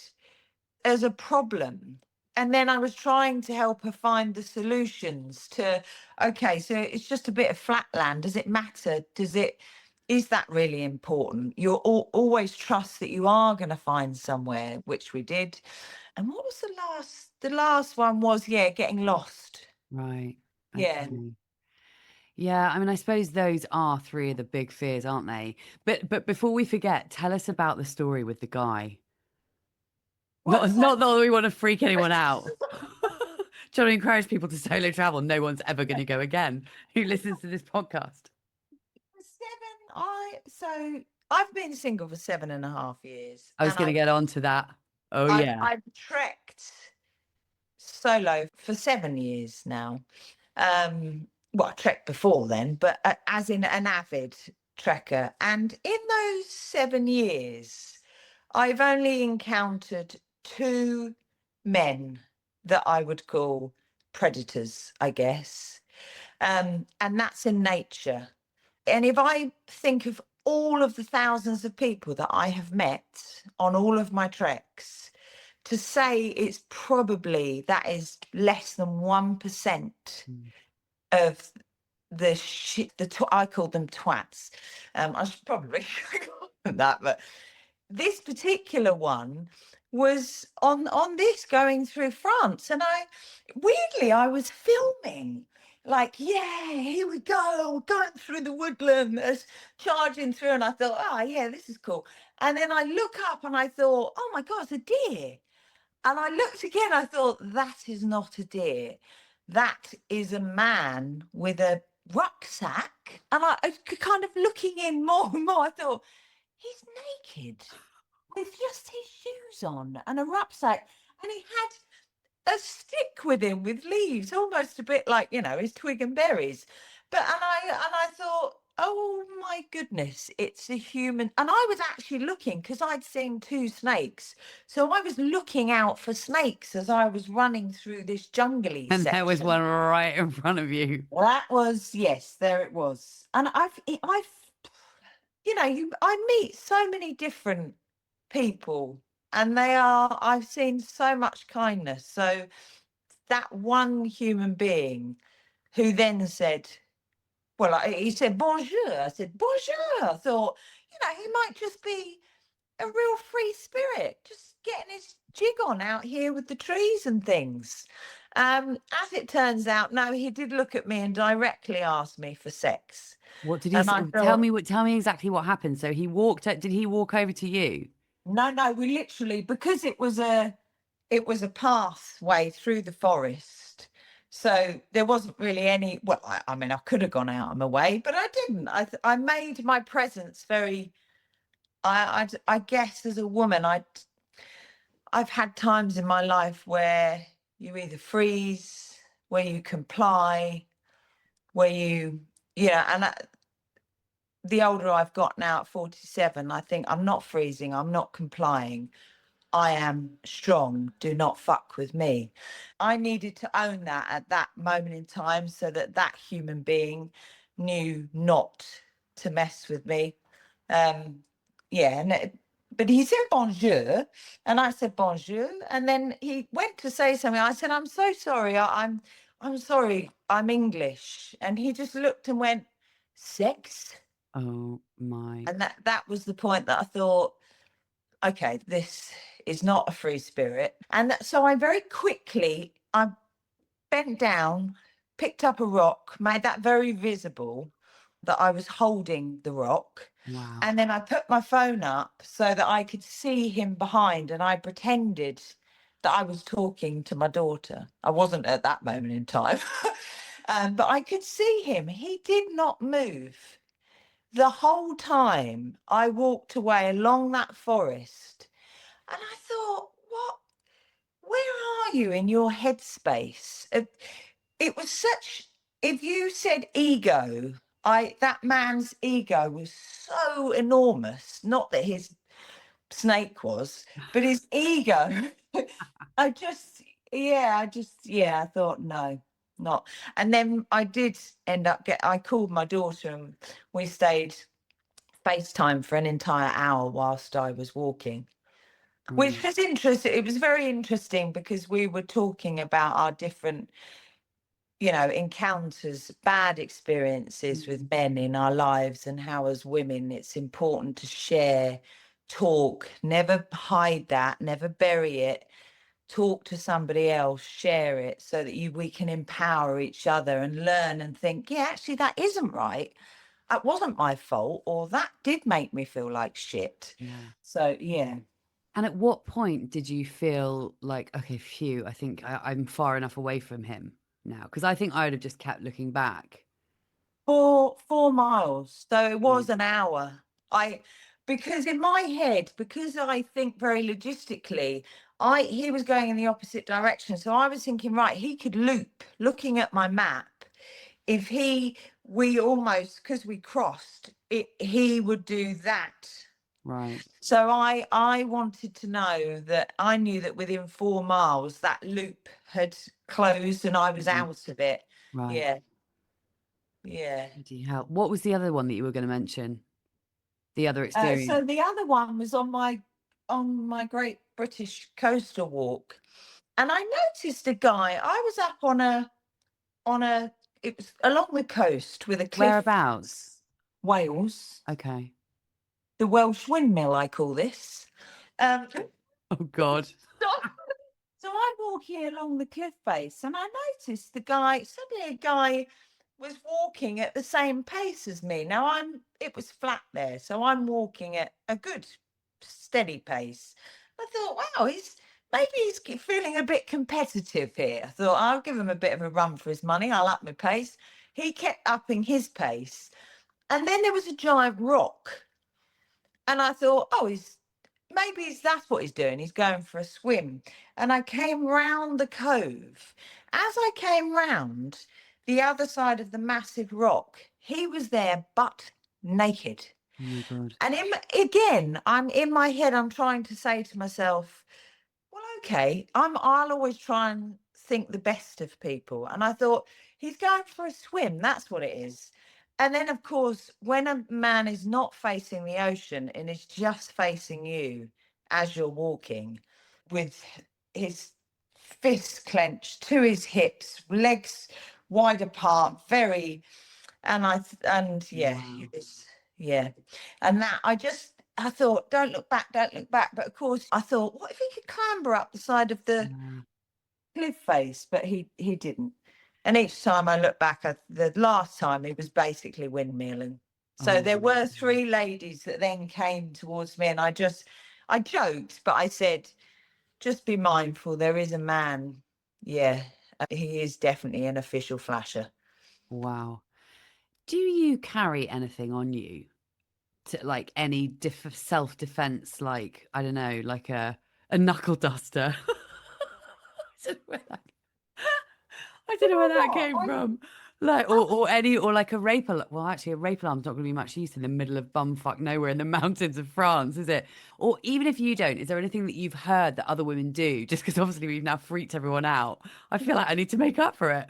as a problem. And then I was trying to help her find the solutions to, okay, so it's just a bit of flat land. Does it matter? Is that really important? You'll always trust that you are going to find somewhere, which we did. And what was the last? The last one was, yeah, getting lost. Right. Yeah. Okay. Yeah, I mean, I suppose those are three of the big fears, aren't they? But before we forget, tell us about the story with the guy. Well, so Not that we want to freak anyone out. Trying to encourage people to solo travel. No one's ever going to go again who listens to this podcast. I've been single for 7.5 years, I was and going to get on to that. Oh, yeah. I've trekked solo for 7 years now. Well, I trekked before then, but as in an avid trekker. And in those 7 years, I've only encountered two men that I would call predators, I guess. And that's in nature. And if I think of all of the thousands of people that I have met on all of my treks, to say it's probably that is less than 1% Mm. of the shit. I call them twats. I should probably call them that, but this particular one was on this going through France, and I was filming. Like, yeah, here we go, going through the woodland, charging through, and I thought, oh yeah, this is cool. And then I look up and I thought, oh my God, it's a deer. And I looked again, I thought, that is not a deer. That is a man with a rucksack. And I kind of looking in more and more, I thought, he's naked with just his shoes on and a rucksack. And he had a stick with him with leaves, almost a bit like, his twig and berries. And I thought, oh my goodness, it's a human. And I was actually looking because I'd seen two snakes. So I was looking out for snakes as I was running through this jungly And there was one section. right in front of you. That was, yes, there it was. And I meet so many different people, and I've seen so much kindness. So that one human being who then said, well, he said, bonjour. I said, bonjour. I thought, he might just be a real free spirit, just getting his jig on out here with the trees and things. As it turns out, no, he did look at me and directly asked me for sex. What did he And say? I thought, Tell me exactly what happened. So he walked, did he walk over to you? no, we literally, because it was a it was a pathway through the forest. So there wasn't really any, well, I mean, I could have gone out of my way, but I didn't. I made my presence very, I guess as a woman, I've had times in my life where you either freeze, where you comply, where and the older I've got now at 47, I think I'm not freezing, I'm not complying. I am strong. Do not fuck with me. I needed to own that at that moment in time so that that human being knew not to mess with me. Yeah, but he said bonjour, and I said bonjour, and then he went to say something. I said, "I'm so sorry. I'm sorry. I'm English," and he just looked and went, "Sex," Oh my. and that was the point that I thought, okay, this is not a free spirit. And so I very quickly, I bent down, picked up a rock, made that very visible that I was holding the rock. Wow. And then I put my phone up so that I could see him behind, and I pretended that I was talking to my daughter. I wasn't at that moment in time, but I could see him. He did not move. The whole time I walked away along that forest, and I thought, where are you in your headspace? It was such, if you said ego, that man's ego was so enormous, not that his snake was, but his ego. I just, I thought, no, not. And then I did end up I called my daughter, and we stayed FaceTime for an entire hour whilst I was walking, which Mm. was interesting. It was very interesting because we were talking about our different, encounters, bad experiences with Mm. men in our lives, and how as women it's important to share, talk, never hide that, never bury it, talk to somebody else, share it, so that we can empower each other and learn and think, yeah, actually that isn't right. That wasn't my fault, or that did make me feel like shit. Yeah. So yeah. And at what point did you feel like, okay, phew, I think I'm far enough away from him now? Because I think I would have just kept looking back. 4 miles. So it Right. was an hour. I Because in my head, because I think very logistically, he was going in the opposite direction. So I was thinking, right, he could loop, looking at my map. If we almost, because we crossed it, he would do that. Right. So I wanted to know that I knew that within 4 miles that loop had closed and I was Mhm. out of it. Right. Yeah. Yeah. Bloody hell. What was the other one that you were going to mention? The other So experience? the other one was on my Great British Coastal Walk, and I noticed a guy. I was up on a it was along the coast with a cliff. Whereabouts? Wales, Okay. the Welsh windmill, I call this. Um, Oh God. so, so I'm walking along the cliff face, and I noticed suddenly a guy was walking at the same pace as me. Now it was flat there, so I'm walking at a good steady pace. I thought, wow, maybe he's feeling a bit competitive here. I thought I'll give him a bit of a run for his money. I'll up my pace. He kept upping his pace, and then there was a giant rock, and I thought, oh, that's what he's doing. He's going for a swim. And I came round the cove. As I came round the other side of the massive rock, he was there butt naked. Oh my God. And again, I'm in my head, I'm trying to say to myself, well, okay, I'll always try and think the best of people. And I thought, he's going for a swim. That's what it is. And then, of course, when a man is not facing the ocean and is just facing you as you're walking, with his fists clenched to his hips, legs wide apart, yeah, Wow. yeah. And I thought, don't look back, don't look back. But of course, I thought, what if he could clamber up the side of the Yeah. cliff face? But he didn't. And each time I look back, the last time he was basically windmilling. So Oh there my were God. 3 ladies that then came towards me, and I joked, but I said, just be mindful. There is a man. Yeah, he is definitely an official flasher. Wow. Do you carry anything on you to like any self-defense, like, I don't know, like a knuckle duster? I don't know where that, I You don't know where know that what? came from. Like, or any, or like a rape alarm. Well, actually, a rape alarm's not going to be much use in the middle of bumfuck nowhere in the mountains of France, is it? Or even if you don't, is there anything that you've heard that other women do? Just because obviously we've now freaked everyone out. I feel like I need to make up for it.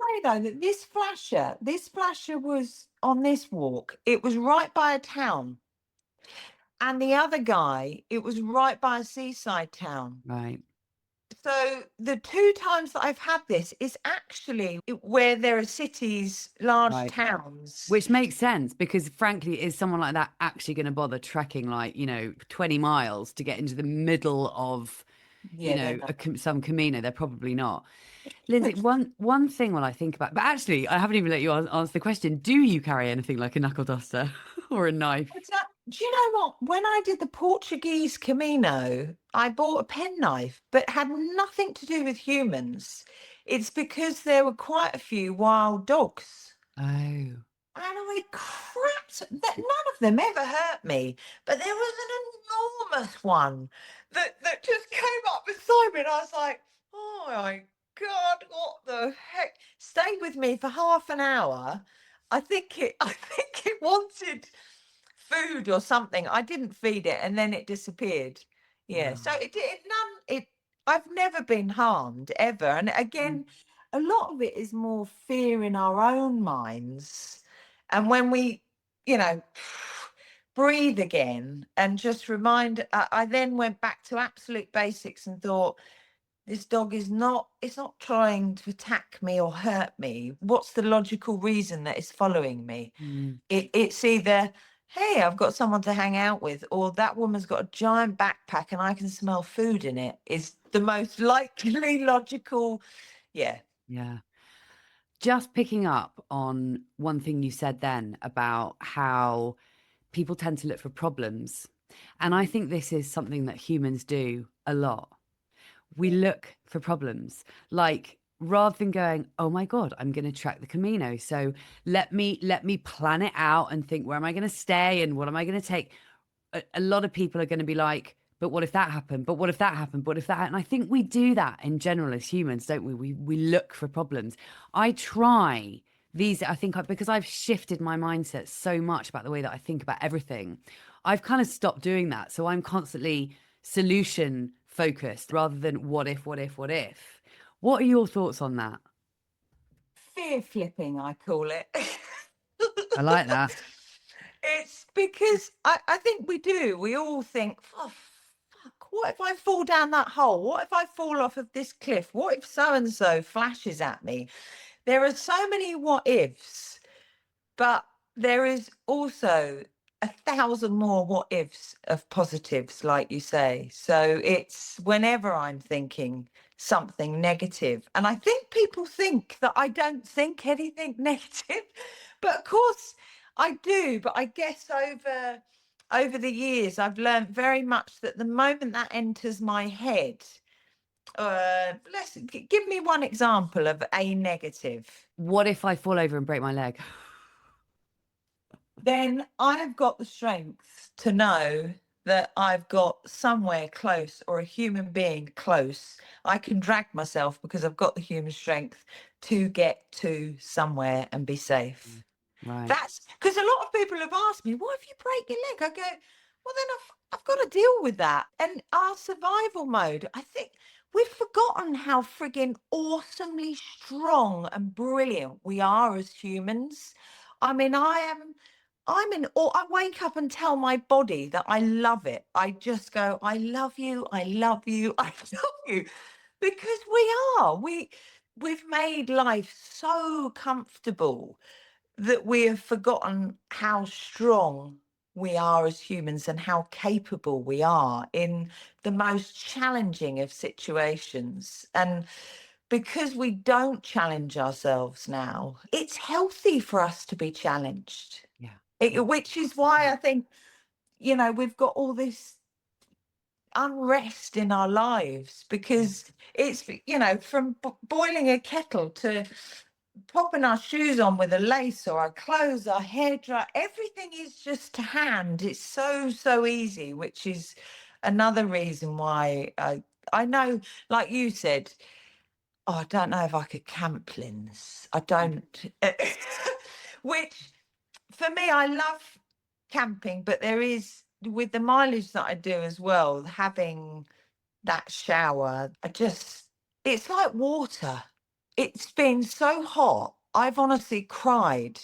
I know that this flasher was on this walk. It was right by a town. And the other guy, it was right by a seaside town. Right, So the two times that I've had this is actually where there are cities, large right. towns. Which makes sense because, frankly, is someone like that actually going to bother trekking like, 20 miles to get into the middle of, Yeah, they're some Camino? They're probably not. Lindsay, one thing when I think about, but actually, I haven't even let you answer the question. Do you carry anything like a knuckle duster or a knife? Do you know what? When I did the Portuguese Camino, I bought a penknife, but had nothing to do with humans. It's because there were quite a few wild dogs. Oh, And I crapped that none of them ever hurt me. But there was an enormous one that just came up beside me, and I was like, oh my God, what the heck? Stayed with me for half an hour. I think it wanted food or something. I didn't feed it, and then it disappeared. Yeah. So wow. it I've never been harmed ever. And Mm, again, a lot of it is more fear in our own minds. And when we, you know, breathe again and just remind, I then went back to absolute basics and thought, this dog is not, it's not trying to attack me or hurt me. What's the logical reason that it's following me? mm, It's either, hey, I've got someone to hang out with, or that woman's got a giant backpack and I can smell food in it, is the most likely logical. Yeah. yeah. Just picking up on one thing you said then about how people tend to look for problems. And I think this is something that humans do a lot. We Yeah. look for problems. Like, rather than going, oh my God, I'm going to trek the Camino. So let me plan it out and think, where am I going to stay and what am I going to take? A lot of people are going to be like, but what if that happened? But what if that happened? What if that? And I think we do that in general as humans, don't we? We look for problems. I try these. I think because I've shifted my mindset so much about the way that I think about everything, I've kind of stopped doing that. So I'm constantly solution focused rather than what if, what if, what if. What are your thoughts on that? Fear flipping, I call it. I like that. It's because I think we do. We all think, oh, fuck, what if I fall down that hole? What if I fall off of this cliff? What if so and so flashes at me? There are so many what ifs, but there is also 1,000 more what ifs of positives, like you say. So it's whenever I'm thinking something negative, and I think people think that I don't think anything negative, but of course I do. But I guess over the years, I've learned very much that the moment that enters my head, give me one example of a negative. What if I fall over and break my leg? Then I've got the strength to know that I've got somewhere close or a human being close. I can drag myself because I've got the human strength to get to somewhere and be safe. Right. That's because a lot of people have asked me, what if you break your leg? I go, well, then I've got to deal with that. And our survival mode, I think we've forgotten how frigging awesomely strong and brilliant we are as humans. I mean, I'm in awe. I wake up and tell my body that I love it. I just go, I love you, I love you, I love you. Because we are. We've made life so comfortable that we have forgotten how strong we are as humans and how capable we are in the most challenging of situations. And because we don't challenge ourselves now, it's healthy for us to be challenged. Yeah. Which is why I think, we've got all this unrest in our lives, because it's, from boiling a kettle to popping our shoes on with a lace, or our clothes, our hair dry, everything is just to hand. It's so easy, which is another reason why I know, like you said, oh, I don't know if I could camp, Linz. I don't. Which, for me, I love camping, but there is, with the mileage that I do as well, having that shower, it's like water. It's been so hot. I've honestly cried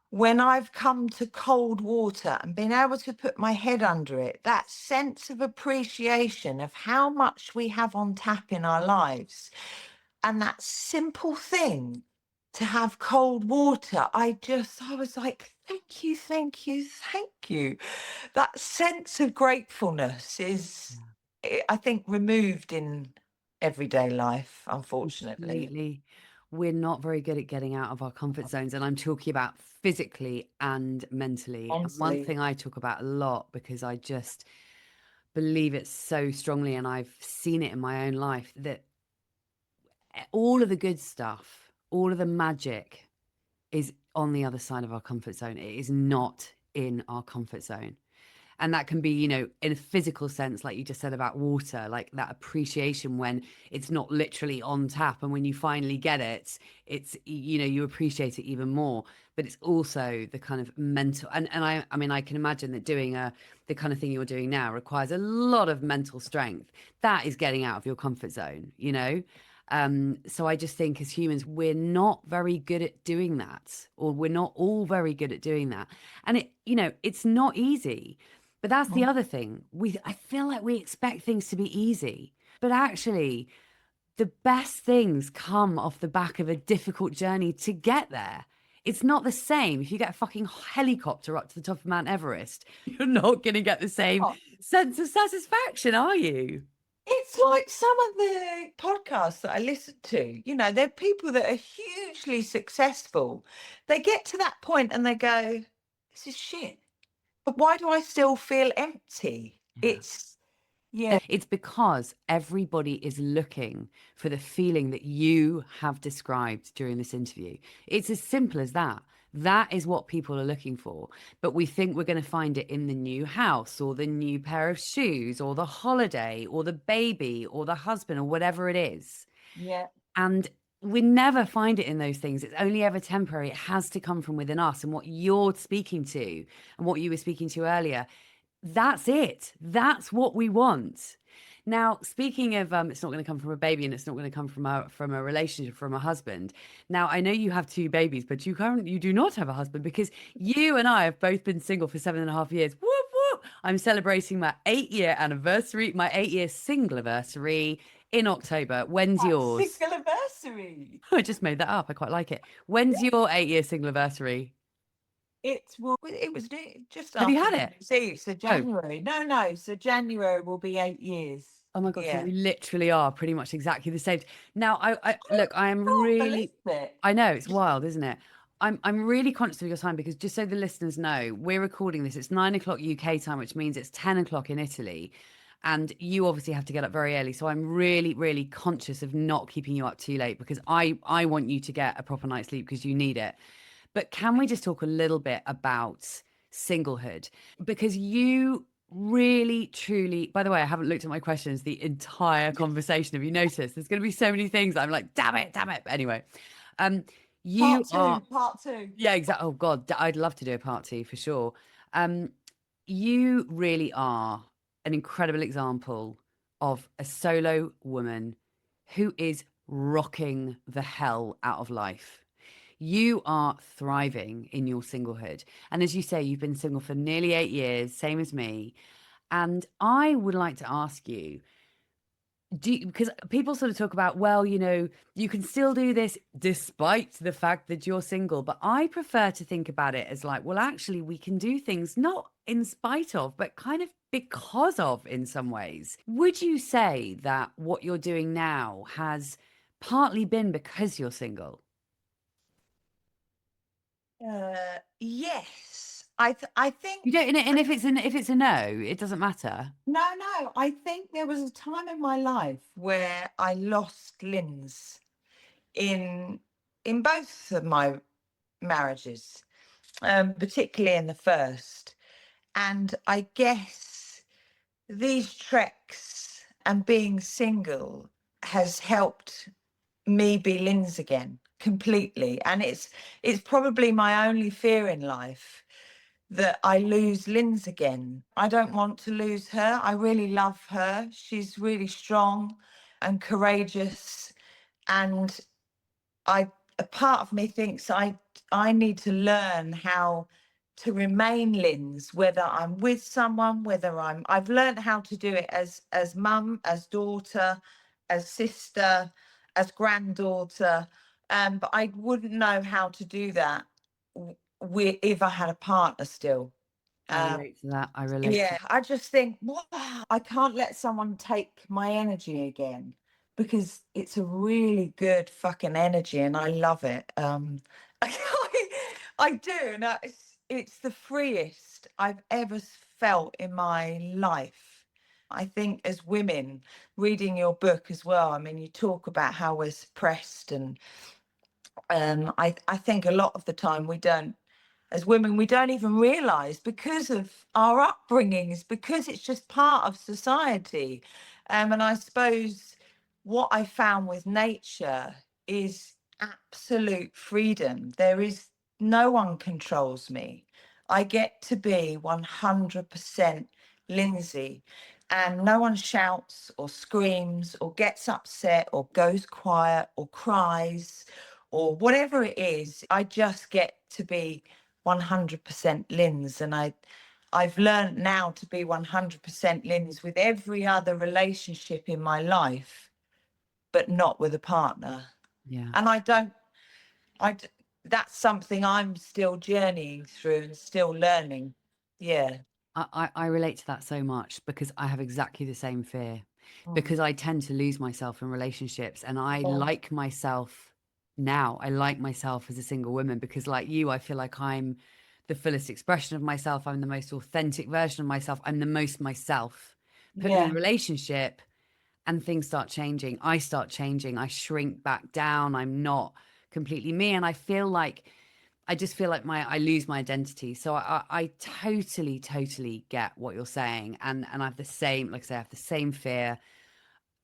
when I've come to cold water and been able to put my head under it. That sense of appreciation of how much we have on tap in our lives, and that simple thing to have cold water. I was like, thank you, thank you, thank you. That sense of gratefulness is, I think, removed in everyday life, unfortunately. Completely. We're not very good at getting out of our comfort zones. And I'm talking about physically and mentally. And one Honestly, thing I talk about a lot, because I just believe it so strongly, and I've seen it in my own life, that all of the good stuff, all of the magic is on the other side of our comfort zone. It is not in our comfort zone. And that can be, in a physical sense, like you just said about water, like that appreciation when it's not literally on tap. And when you finally get it, you appreciate it even more. But it's also the kind of mental, and I mean, I can imagine that doing the kind of thing you're doing now requires a lot of mental strength. That is getting out of your comfort zone. So I just think as humans, we're not very good at doing that, or we're not all very good at doing that. And it's not easy. But that's the other thing. I feel like we expect things to be easy, but actually the best things come off the back of a difficult journey to get there. It's not the same. If you get a fucking helicopter up to the top of Mount Everest, you're not going to get the same oh, sense of satisfaction, are you? it's like some of the podcasts that I listen to, they're people that are hugely successful. They get to that point and they go, this is shit. But why do I still feel empty? Yeah. It's, yeah, It's because everybody is looking for the feeling that you have described during this interview. It's as simple as that. That is what people are looking for. But we think we're going to find it in the new house, or the new pair of shoes, or the holiday, or the baby, or the husband, or whatever it is. yeah, And we never find it in those things. It's only ever temporary. It has to come from within us. And what you're speaking to, and what you were speaking to earlier, that's it. That's what we want. Now, speaking of, it's not going to come from a baby, and it's not going to come from a relationship, from a husband. Now, I know you have two babies, but you do not have a husband, because you and I have both been single for 7.5 years. Whoop whoop! I'm celebrating my 8-year anniversary, my 8-year single anniversary in October. When's that's yours? single anniversary. I just made that up. I quite like it. When's your 8-year single anniversary? It was just Have you after had New it? Year's Eve, so Oh, January. No, so January will be 8 years. oh my God, so Yeah. we literally are pretty much exactly the same. Now, I look, I am Can't believe really, it. I know it's wild, isn't it? I'm really conscious of your time, because just so the listeners know, we're recording this. It's 9 o'clock UK time, which means it's 10 o'clock in Italy. And you obviously have to get up very early. So I'm really, really conscious of not keeping you up too late, because I want you to get a proper night's sleep because you need it. But can we just talk a little bit about singlehood? Because you really, truly, by the way, I haven't looked at my questions the entire conversation. Have you noticed? There's going to be so many things I'm like, damn it, damn it. But anyway, um, you Part are, two, part two. yeah, exactly. Oh God, I'd love to do a part two for sure. Um, you really are an incredible example of a solo woman who is rocking the hell out of life. You are thriving in your singlehood. And as you say, you've been single for nearly 8 years, same as me. And I would like to ask you, because people sort of talk about, well, you can still do this despite the fact that you're single. But I prefer to think about it as like, well, actually, we can do things not in spite of, but kind of because of, in some ways. Would you say that what you're doing now has partly been because you're single? Yes. I think You don't, and if it's a no, it doesn't matter. no, I think there was a time in my life where I lost Linz in both of my marriages, particularly in the first. And I guess these treks and being single has helped me be Linz again completely. And it's probably my only fear in life, that I lose Linz again. I don't want to lose her. I really love her. She's really strong and courageous. And I a part of me thinks I need to learn how to remain Linz, whether I'm with someone, whether I've learned how to do it as mum, as daughter, as sister, as granddaughter. But I wouldn't know how to do that if I had a partner still. I Um, relate to that. I relate to yeah, I just think, wow, I can't let someone take my energy again, because it's a really good fucking energy and I love it. I do, and it's the freest I've ever felt in my life. I think as women, reading your book as well, I mean, you talk about how we're suppressed, and I think a lot of the time we don't, as women, we don't even realize, because of our upbringings, because it's just part of society. And I suppose what I found with nature is absolute freedom. There is no one controls me. I get to be 100% Lindsay, and no one shouts or screams or gets upset or goes quiet or cries or whatever it is. I just get to be 100% Linz, and I've learned now to be 100% Linz with every other relationship in my life, but not with a partner. yeah. And I don't, that's something I'm still journeying through and still learning. Yeah. I relate to that so much because I have exactly the same fear, Mm. because I tend to lose myself in relationships, and I Yeah. like myself now. I like myself as a single woman because, like you, I feel like I'm the fullest expression of myself. I'm the most authentic version of myself. I'm the most myself. Put me in a Yeah. relationship and things start changing. I start changing. I shrink back down. I'm not completely me. And I just feel like I lose my identity. So I totally, totally get what you're saying. And I have the same, like I say, I have the same fear.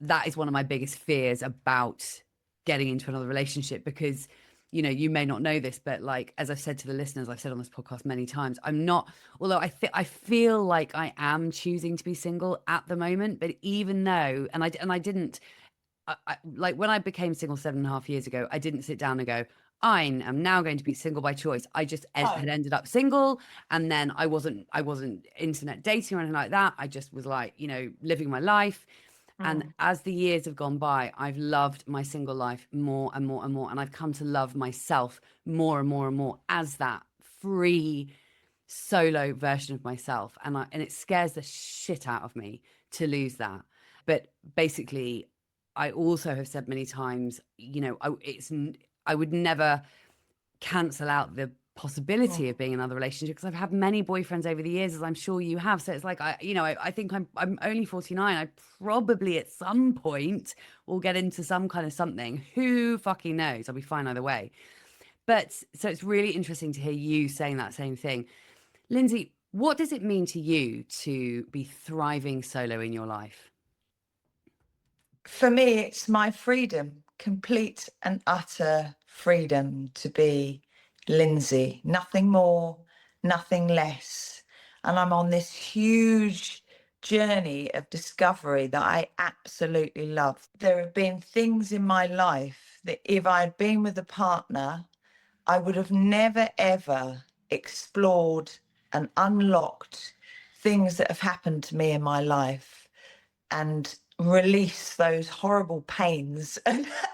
That is one of my biggest fears about getting into another relationship, because you may not know this, but like, as I've said to the listeners, I've said on this podcast many times, I'm not, although I feel like I am choosing to be single at the moment, but even though, and I didn't, like when I became single 7.5 years ago, I didn't sit down and go, I am now going to be single by choice. I just Oh. had ended up single, and then I wasn't internet dating or anything like that. I just was like, living my life. And Mm. as the years have gone by, I've loved my single life more and more and more, and I've come to love myself more and more and more as that free solo version of myself. And it scares the shit out of me to lose that. But basically, I also have said many times, I would never cancel out the Mm. possibility of being in another relationship, because I've had many boyfriends over the years, as I'm sure you have. So it's like, I think I'm only 49. I probably at some point will get into some kind of something. Who fucking knows? I'll be fine either way. But so it's really interesting to hear you saying that same thing. Lindsay, what does it mean to you to be thriving solo in your life? For me, it's my freedom, complete and utter freedom to be Lindsay, nothing more, nothing less. And I'm on this huge journey of discovery that I absolutely love. There have been things in my life that if I had been with a partner, I would have never, ever explored and unlocked things that have happened to me in my life, and release those horrible pains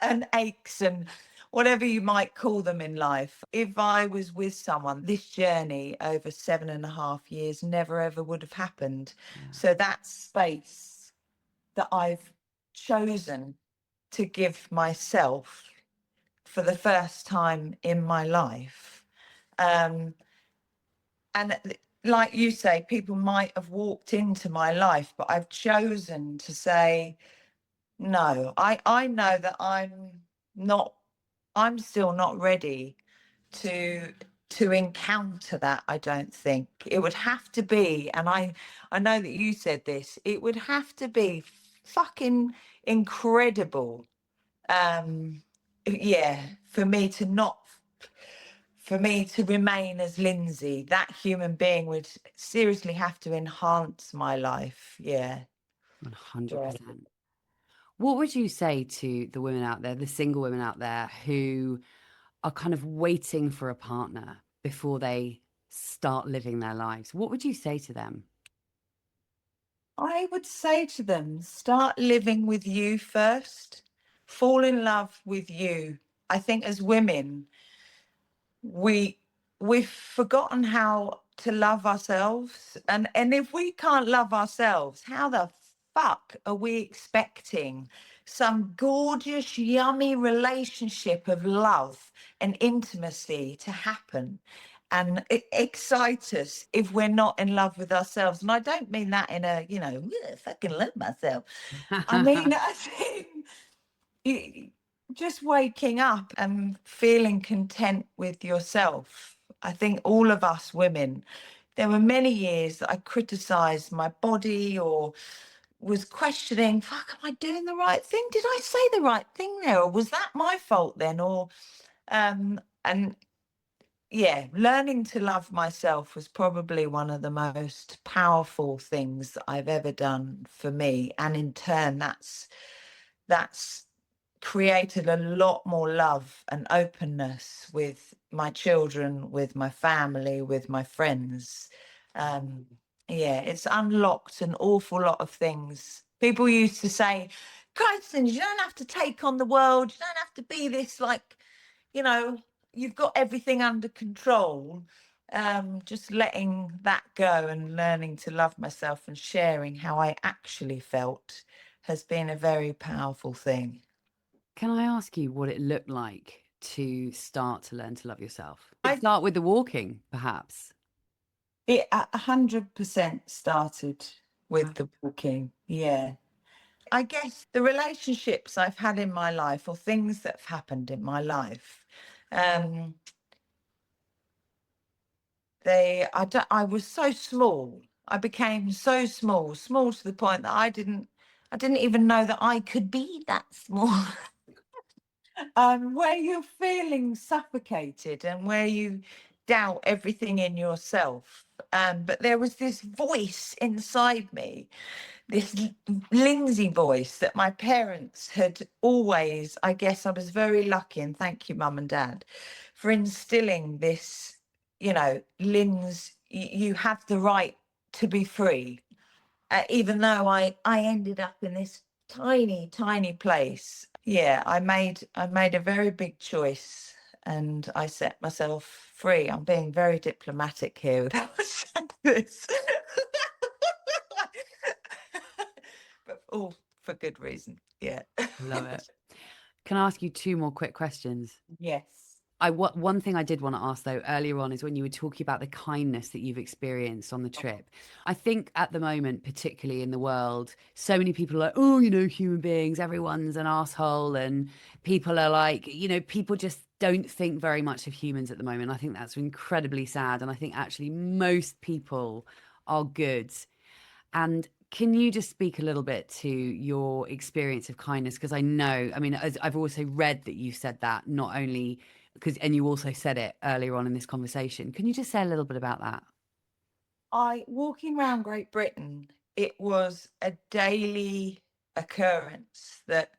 and aches and whatever you might call them in life. If I was with someone, this journey over 7.5 years never ever would have happened. Yeah. So that space that I've chosen to give myself for the first time in my life, um, And like you say, people might have walked into my life, but I've chosen to say, no, I know that I'm still not ready to encounter that. I don't think it would have to be, and I know that you said this, it would have to be fucking incredible. Yeah, for me to remain as Linzi, that human being would seriously have to enhance my life. Yeah. Yeah. 100%. What would you say to the women out there, the single women out there who are kind of waiting for a partner before they start living their lives? What would you say to them? I would say to them, start living with you first. Fall in love with you. I think as women, we we've forgotten how to love ourselves. And if we can't love ourselves, how the fuck are we expecting some gorgeous, yummy relationship of love and intimacy to happen and excite us if we're not in love with ourselves? And I don't mean that in a, "Yeah, fucking love myself." I mean, as in, just waking up and feeling content with yourself. I think all of us women, there were many years that I criticized my body or was questioning, fuck, am I doing the right thing? Did I say the right thing there? Or was that my fault then? And yeah, learning to love myself was probably one of the most powerful things that I've ever done for me. And in turn, that's created a lot more love and openness with my children, with my family, with my friends. Um, yeah, it's unlocked an awful lot of things. People used to say, Kristen, you don't have to take on the world. You don't have to be this, like, you know, you've got everything under control. Just letting that go and learning to love myself and sharing how I actually felt has been a very powerful thing. Can I ask you what it looked like to start to learn to love yourself? I Start with the walking, perhaps. It 100% started Wow. with the booking. Yeah. I guess the relationships I've had in my life or things that have happened in my life, um, I was so small. I became so small to the point that I didn't even know that I could be that small. Where you're feeling suffocated and where you doubt everything in yourself. But there was this voice inside me, this Lindsay voice that my parents had always, I guess I was very lucky, and thank you, Mum and Dad, for instilling this, Linz, you have the right to be free. Even though I ended up in this tiny place. Yeah, I made a very big choice and I set myself free. I'm being very diplomatic here without saying this. But all for good reason. Yeah. Love it. Can I ask you two more quick questions? Yes. One thing I did want to ask though earlier on is when you were talking about the kindness that you've experienced on the trip. I think at the moment, particularly in the world, so many people are like, oh, human beings, everyone's an asshole, and people are like, people just don't think very much of humans at the moment. I think that's incredibly sad, and I think actually most people are good. And can you just speak a little bit to your experience of kindness? Because I know, I mean, as I've also read that you said that not only because, and you also said it earlier on in this conversation. Can you just say a little bit about that? I walking around Great Britain, it was a daily occurrence that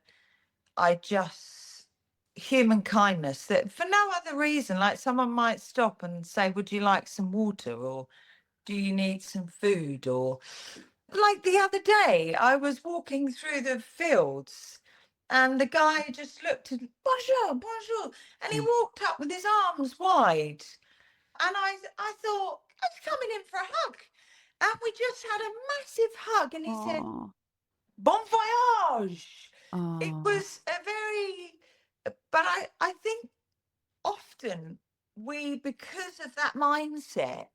I just human kindness that for no other reason, like someone might stop and say, would you like some water or do you need some food? Or like the other day, I was walking through the fields and the guy just looked at bonjour, bonjour, and he Mm. walked up with his arms wide. And I thought, he's coming in for a hug. And we just had a massive hug. And he said, Oh, bon voyage. It oh, was a very, but I think often we, because of that mindset,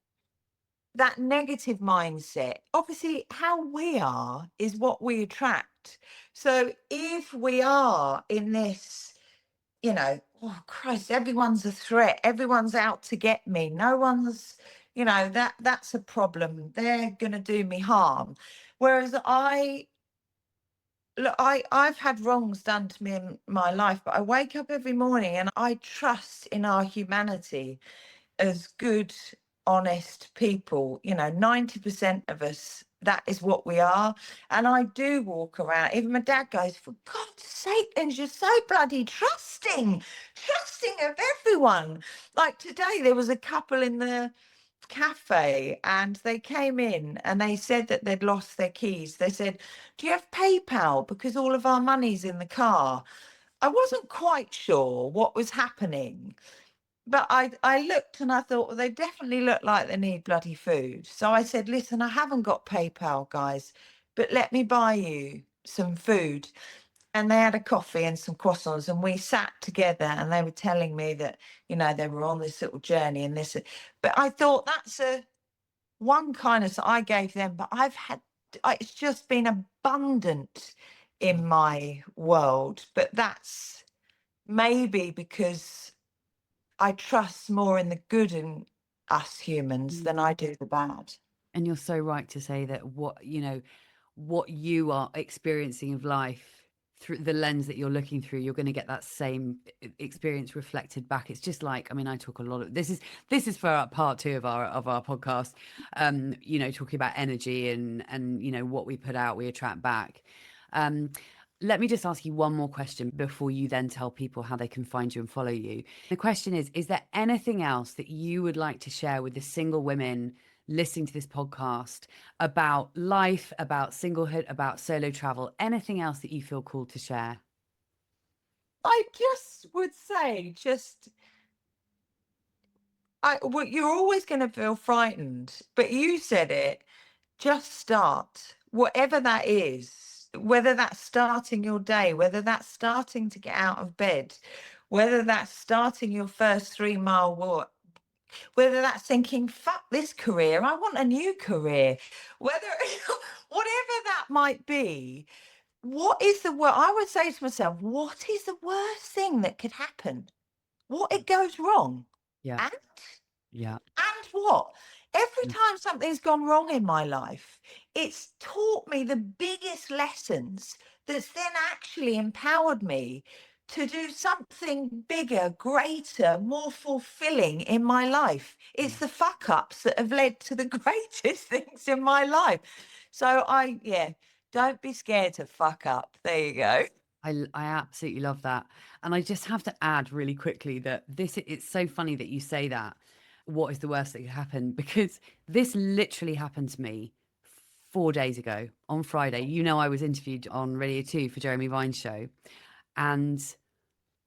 that negative mindset, obviously how we are is what we attract. So if we are in this, oh Christ, everyone's a threat, everyone's out to get me, no one's, that's a problem, they're going to do me harm. Whereas I've had wrongs done to me in my life, but I wake up every morning and I trust in our humanity as good, honest people. 90% of us, that is what we are. And I do walk around, even my dad goes, for God's sake, and you're so bloody trusting of everyone. Like today, there was a couple in the cafe and they came in and they said that they'd lost their keys. They said, do you have PayPal? Because all of our money's in the car. I wasn't quite sure what was happening, but I looked and I thought, well, they definitely look like they need bloody food. So I said, listen, I haven't got PayPal, guys, but let me buy you some food. And they had a coffee and some croissants, and we sat together and they were telling me that, they were on this little journey and this. But I thought that's one kindness I gave them, but it's just been abundant in my world. But that's maybe because I trust more in the good in us humans than I do the bad. And you're so right to say that what you are experiencing of life through the lens that you're looking through, you're going to get that same experience reflected back. It's just like, I mean, I talk a lot of this is for part 2 of our podcast, talking about energy and what we put out, we attract back. Let me just ask you one more question before you then tell people how they can find you and follow you. The question is there anything else that you would like to share with the single women listening to this podcast about life, about singlehood, about solo travel? Anything else that you feel called to share? I just would say, well, you're always going to feel frightened, but you said it, just start, whatever that is, whether that's starting your day, whether that's starting to get out of bed, whether that's starting your first 3-mile walk, whether that's thinking, fuck this career, I want a new career, whether whatever that might be. What is the worst? I would say to myself, what is the worst thing that could happen? What it goes wrong? Yeah. And Yeah. and what? Every time something's gone wrong in my life, it's taught me the biggest lessons that's then actually empowered me to do something bigger, greater, more fulfilling in my life. It's the fuck ups that have led to the greatest things in my life. So don't be scared to fuck up. There you go. I absolutely love that. And I just have to add really quickly that it's so funny that you say that. What is the worst that could happen? Because this literally happened to me 4 days ago on Friday. I was interviewed on Radio 2 for Jeremy Vine's show. And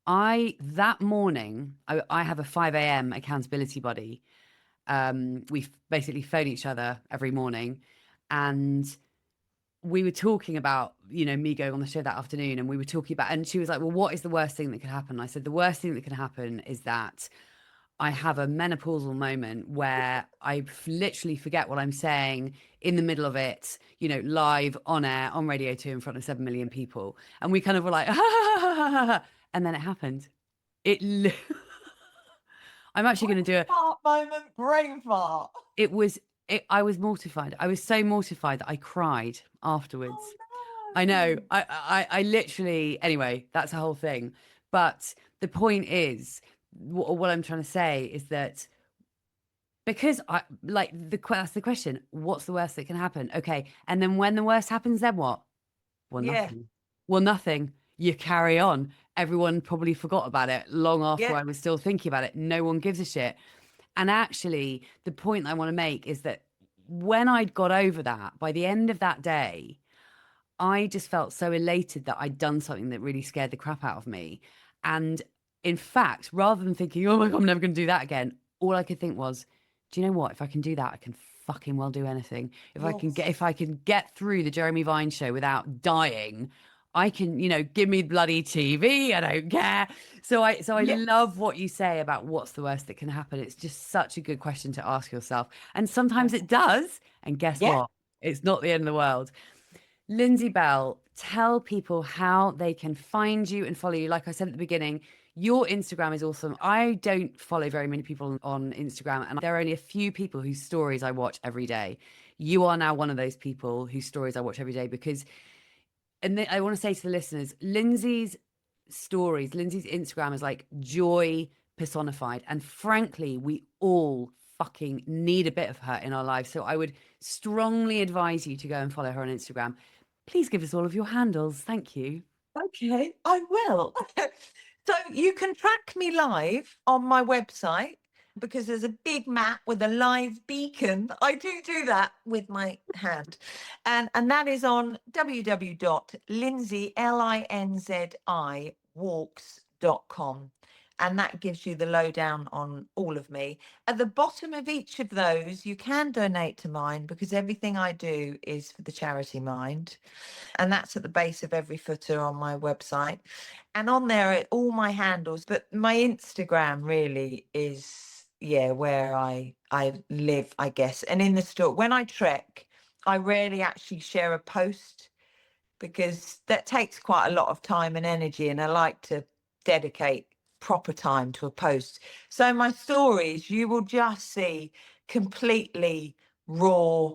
that morning, I have a 5 a.m. accountability buddy. We basically phone each other every morning. And we were talking about, me going on the show that afternoon, and we were talking about, and she was like, well, what is the worst thing that could happen? I said, the worst thing that can happen is that I have a menopausal moment where I literally forget what I'm saying in the middle of it, live on air, on Radio 2 in front of 7 million people. And we kind of were like, and then it happened. It, I'm actually going to do it. Fart moment, brain fart. It was, I was mortified. I was so mortified that I cried afterwards. Oh I know. no. I literally, anyway, that's a whole thing. But the point is, what I'm trying to say is that because that's the question, what's the worst that can happen? Okay. And then when the worst happens, then what? Well, Yeah, nothing. Well, nothing. You carry on. Everyone probably forgot about it long after yeah, I was still thinking about it. No one gives a shit. And actually, the point I want to make is that when I'd got over that, by the end of that day, I just felt so elated that I'd done something that really scared the crap out of me. And in fact, rather than thinking, oh my God, I'm never going to do that again, all I could think was, do you know what? If I can do that, I can fucking well do anything. If I can yes. get through the Jeremy Vine show without dying, I can, give me bloody TV. I don't care. So I Yes. love what you say about what's the worst that can happen. It's just such a good question to ask yourself. And sometimes Yeah. it does. And guess Yeah. what? It's not the end of the world. Linzi Bell, tell people how they can find you and follow you. Like I said at the beginning, your Instagram is awesome. I don't follow very many people on Instagram, and there are only a few people whose stories I watch every day. You are now one of those people whose stories I watch every day because, I want to say to the listeners, Linzi's Instagram is like joy personified. And frankly, we all fucking need a bit of her in our lives. So I would strongly advise you to go and follow her on Instagram. Please give us all of your handles. Thank you. Okay, I will. So you can track me live on my website because there's a big map with a live beacon. I do that with my hand. And that is on www.linzi walks.com. And that gives you the lowdown on all of me. At the bottom of each of those, you can donate to Mind because everything I do is for the charity Mind. And that's at the base of every footer on my website. And on there are all my handles. But my Instagram really is, yeah, where I live, I guess. And in the store, when I trek, I rarely actually share a post because that takes quite a lot of time and energy. And I like to dedicate proper time to a post. So my stories, you will just see completely raw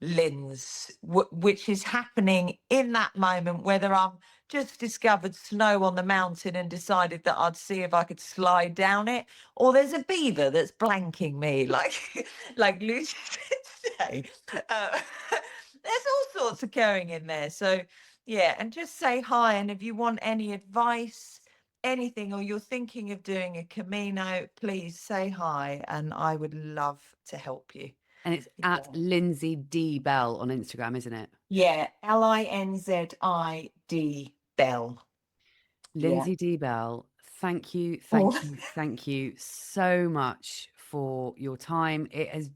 Linz, which is happening in that moment, whether I'm just discovered snow on the mountain and decided that I'd see if I could slide down it, or there's a beaver that's blanking me, like like Lucy said today. There's all sorts occurring in there. So yeah, and just say hi. And if you want any advice, anything, or you're thinking of doing a Camino, please say hi, and I would love to help you. And it's at Linzi D Bell on Instagram, isn't it? Yeah, Linzid Bell. Yeah. Linzi D Bell, thank you, thank Oh, you, thank you so much for your time. It has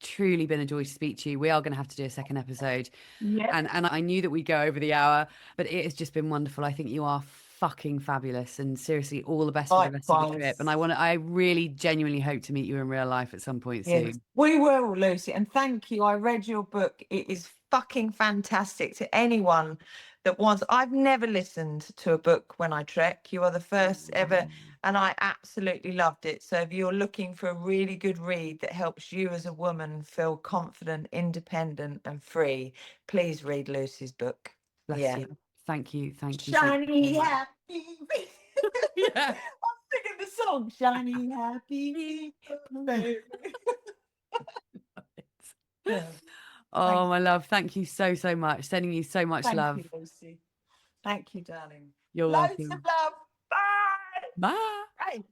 truly been a joy to speak to you. We are going to have to do a second episode. yeah. And I knew that we'd go over the hour, but it has just been wonderful. I think you are fucking fabulous, and seriously, all the best for the rest of the trip. And Likewise. I really genuinely hope to meet you in real life at some point Yes, soon. we will, Lucy. And thank you. I read your book. It is fucking fantastic. To anyone that wants, I've never listened to a book when I trek. You are the first ever, and I absolutely loved it. So if you're looking for a really good read that helps you as a woman feel confident, independent, and free, please read Lucy's book. Bless Yeah. you. Thank you, thank you, thank you so Shiny much. happy. Yeah. I'm singing the song. Shiny happy. Yeah. Oh, Thank my you. love. Thank you so, so much. Sending you so much Thank love. you, Lucy. Thank you, darling. You're Loads of welcome. love. Bye. Bye. Bye.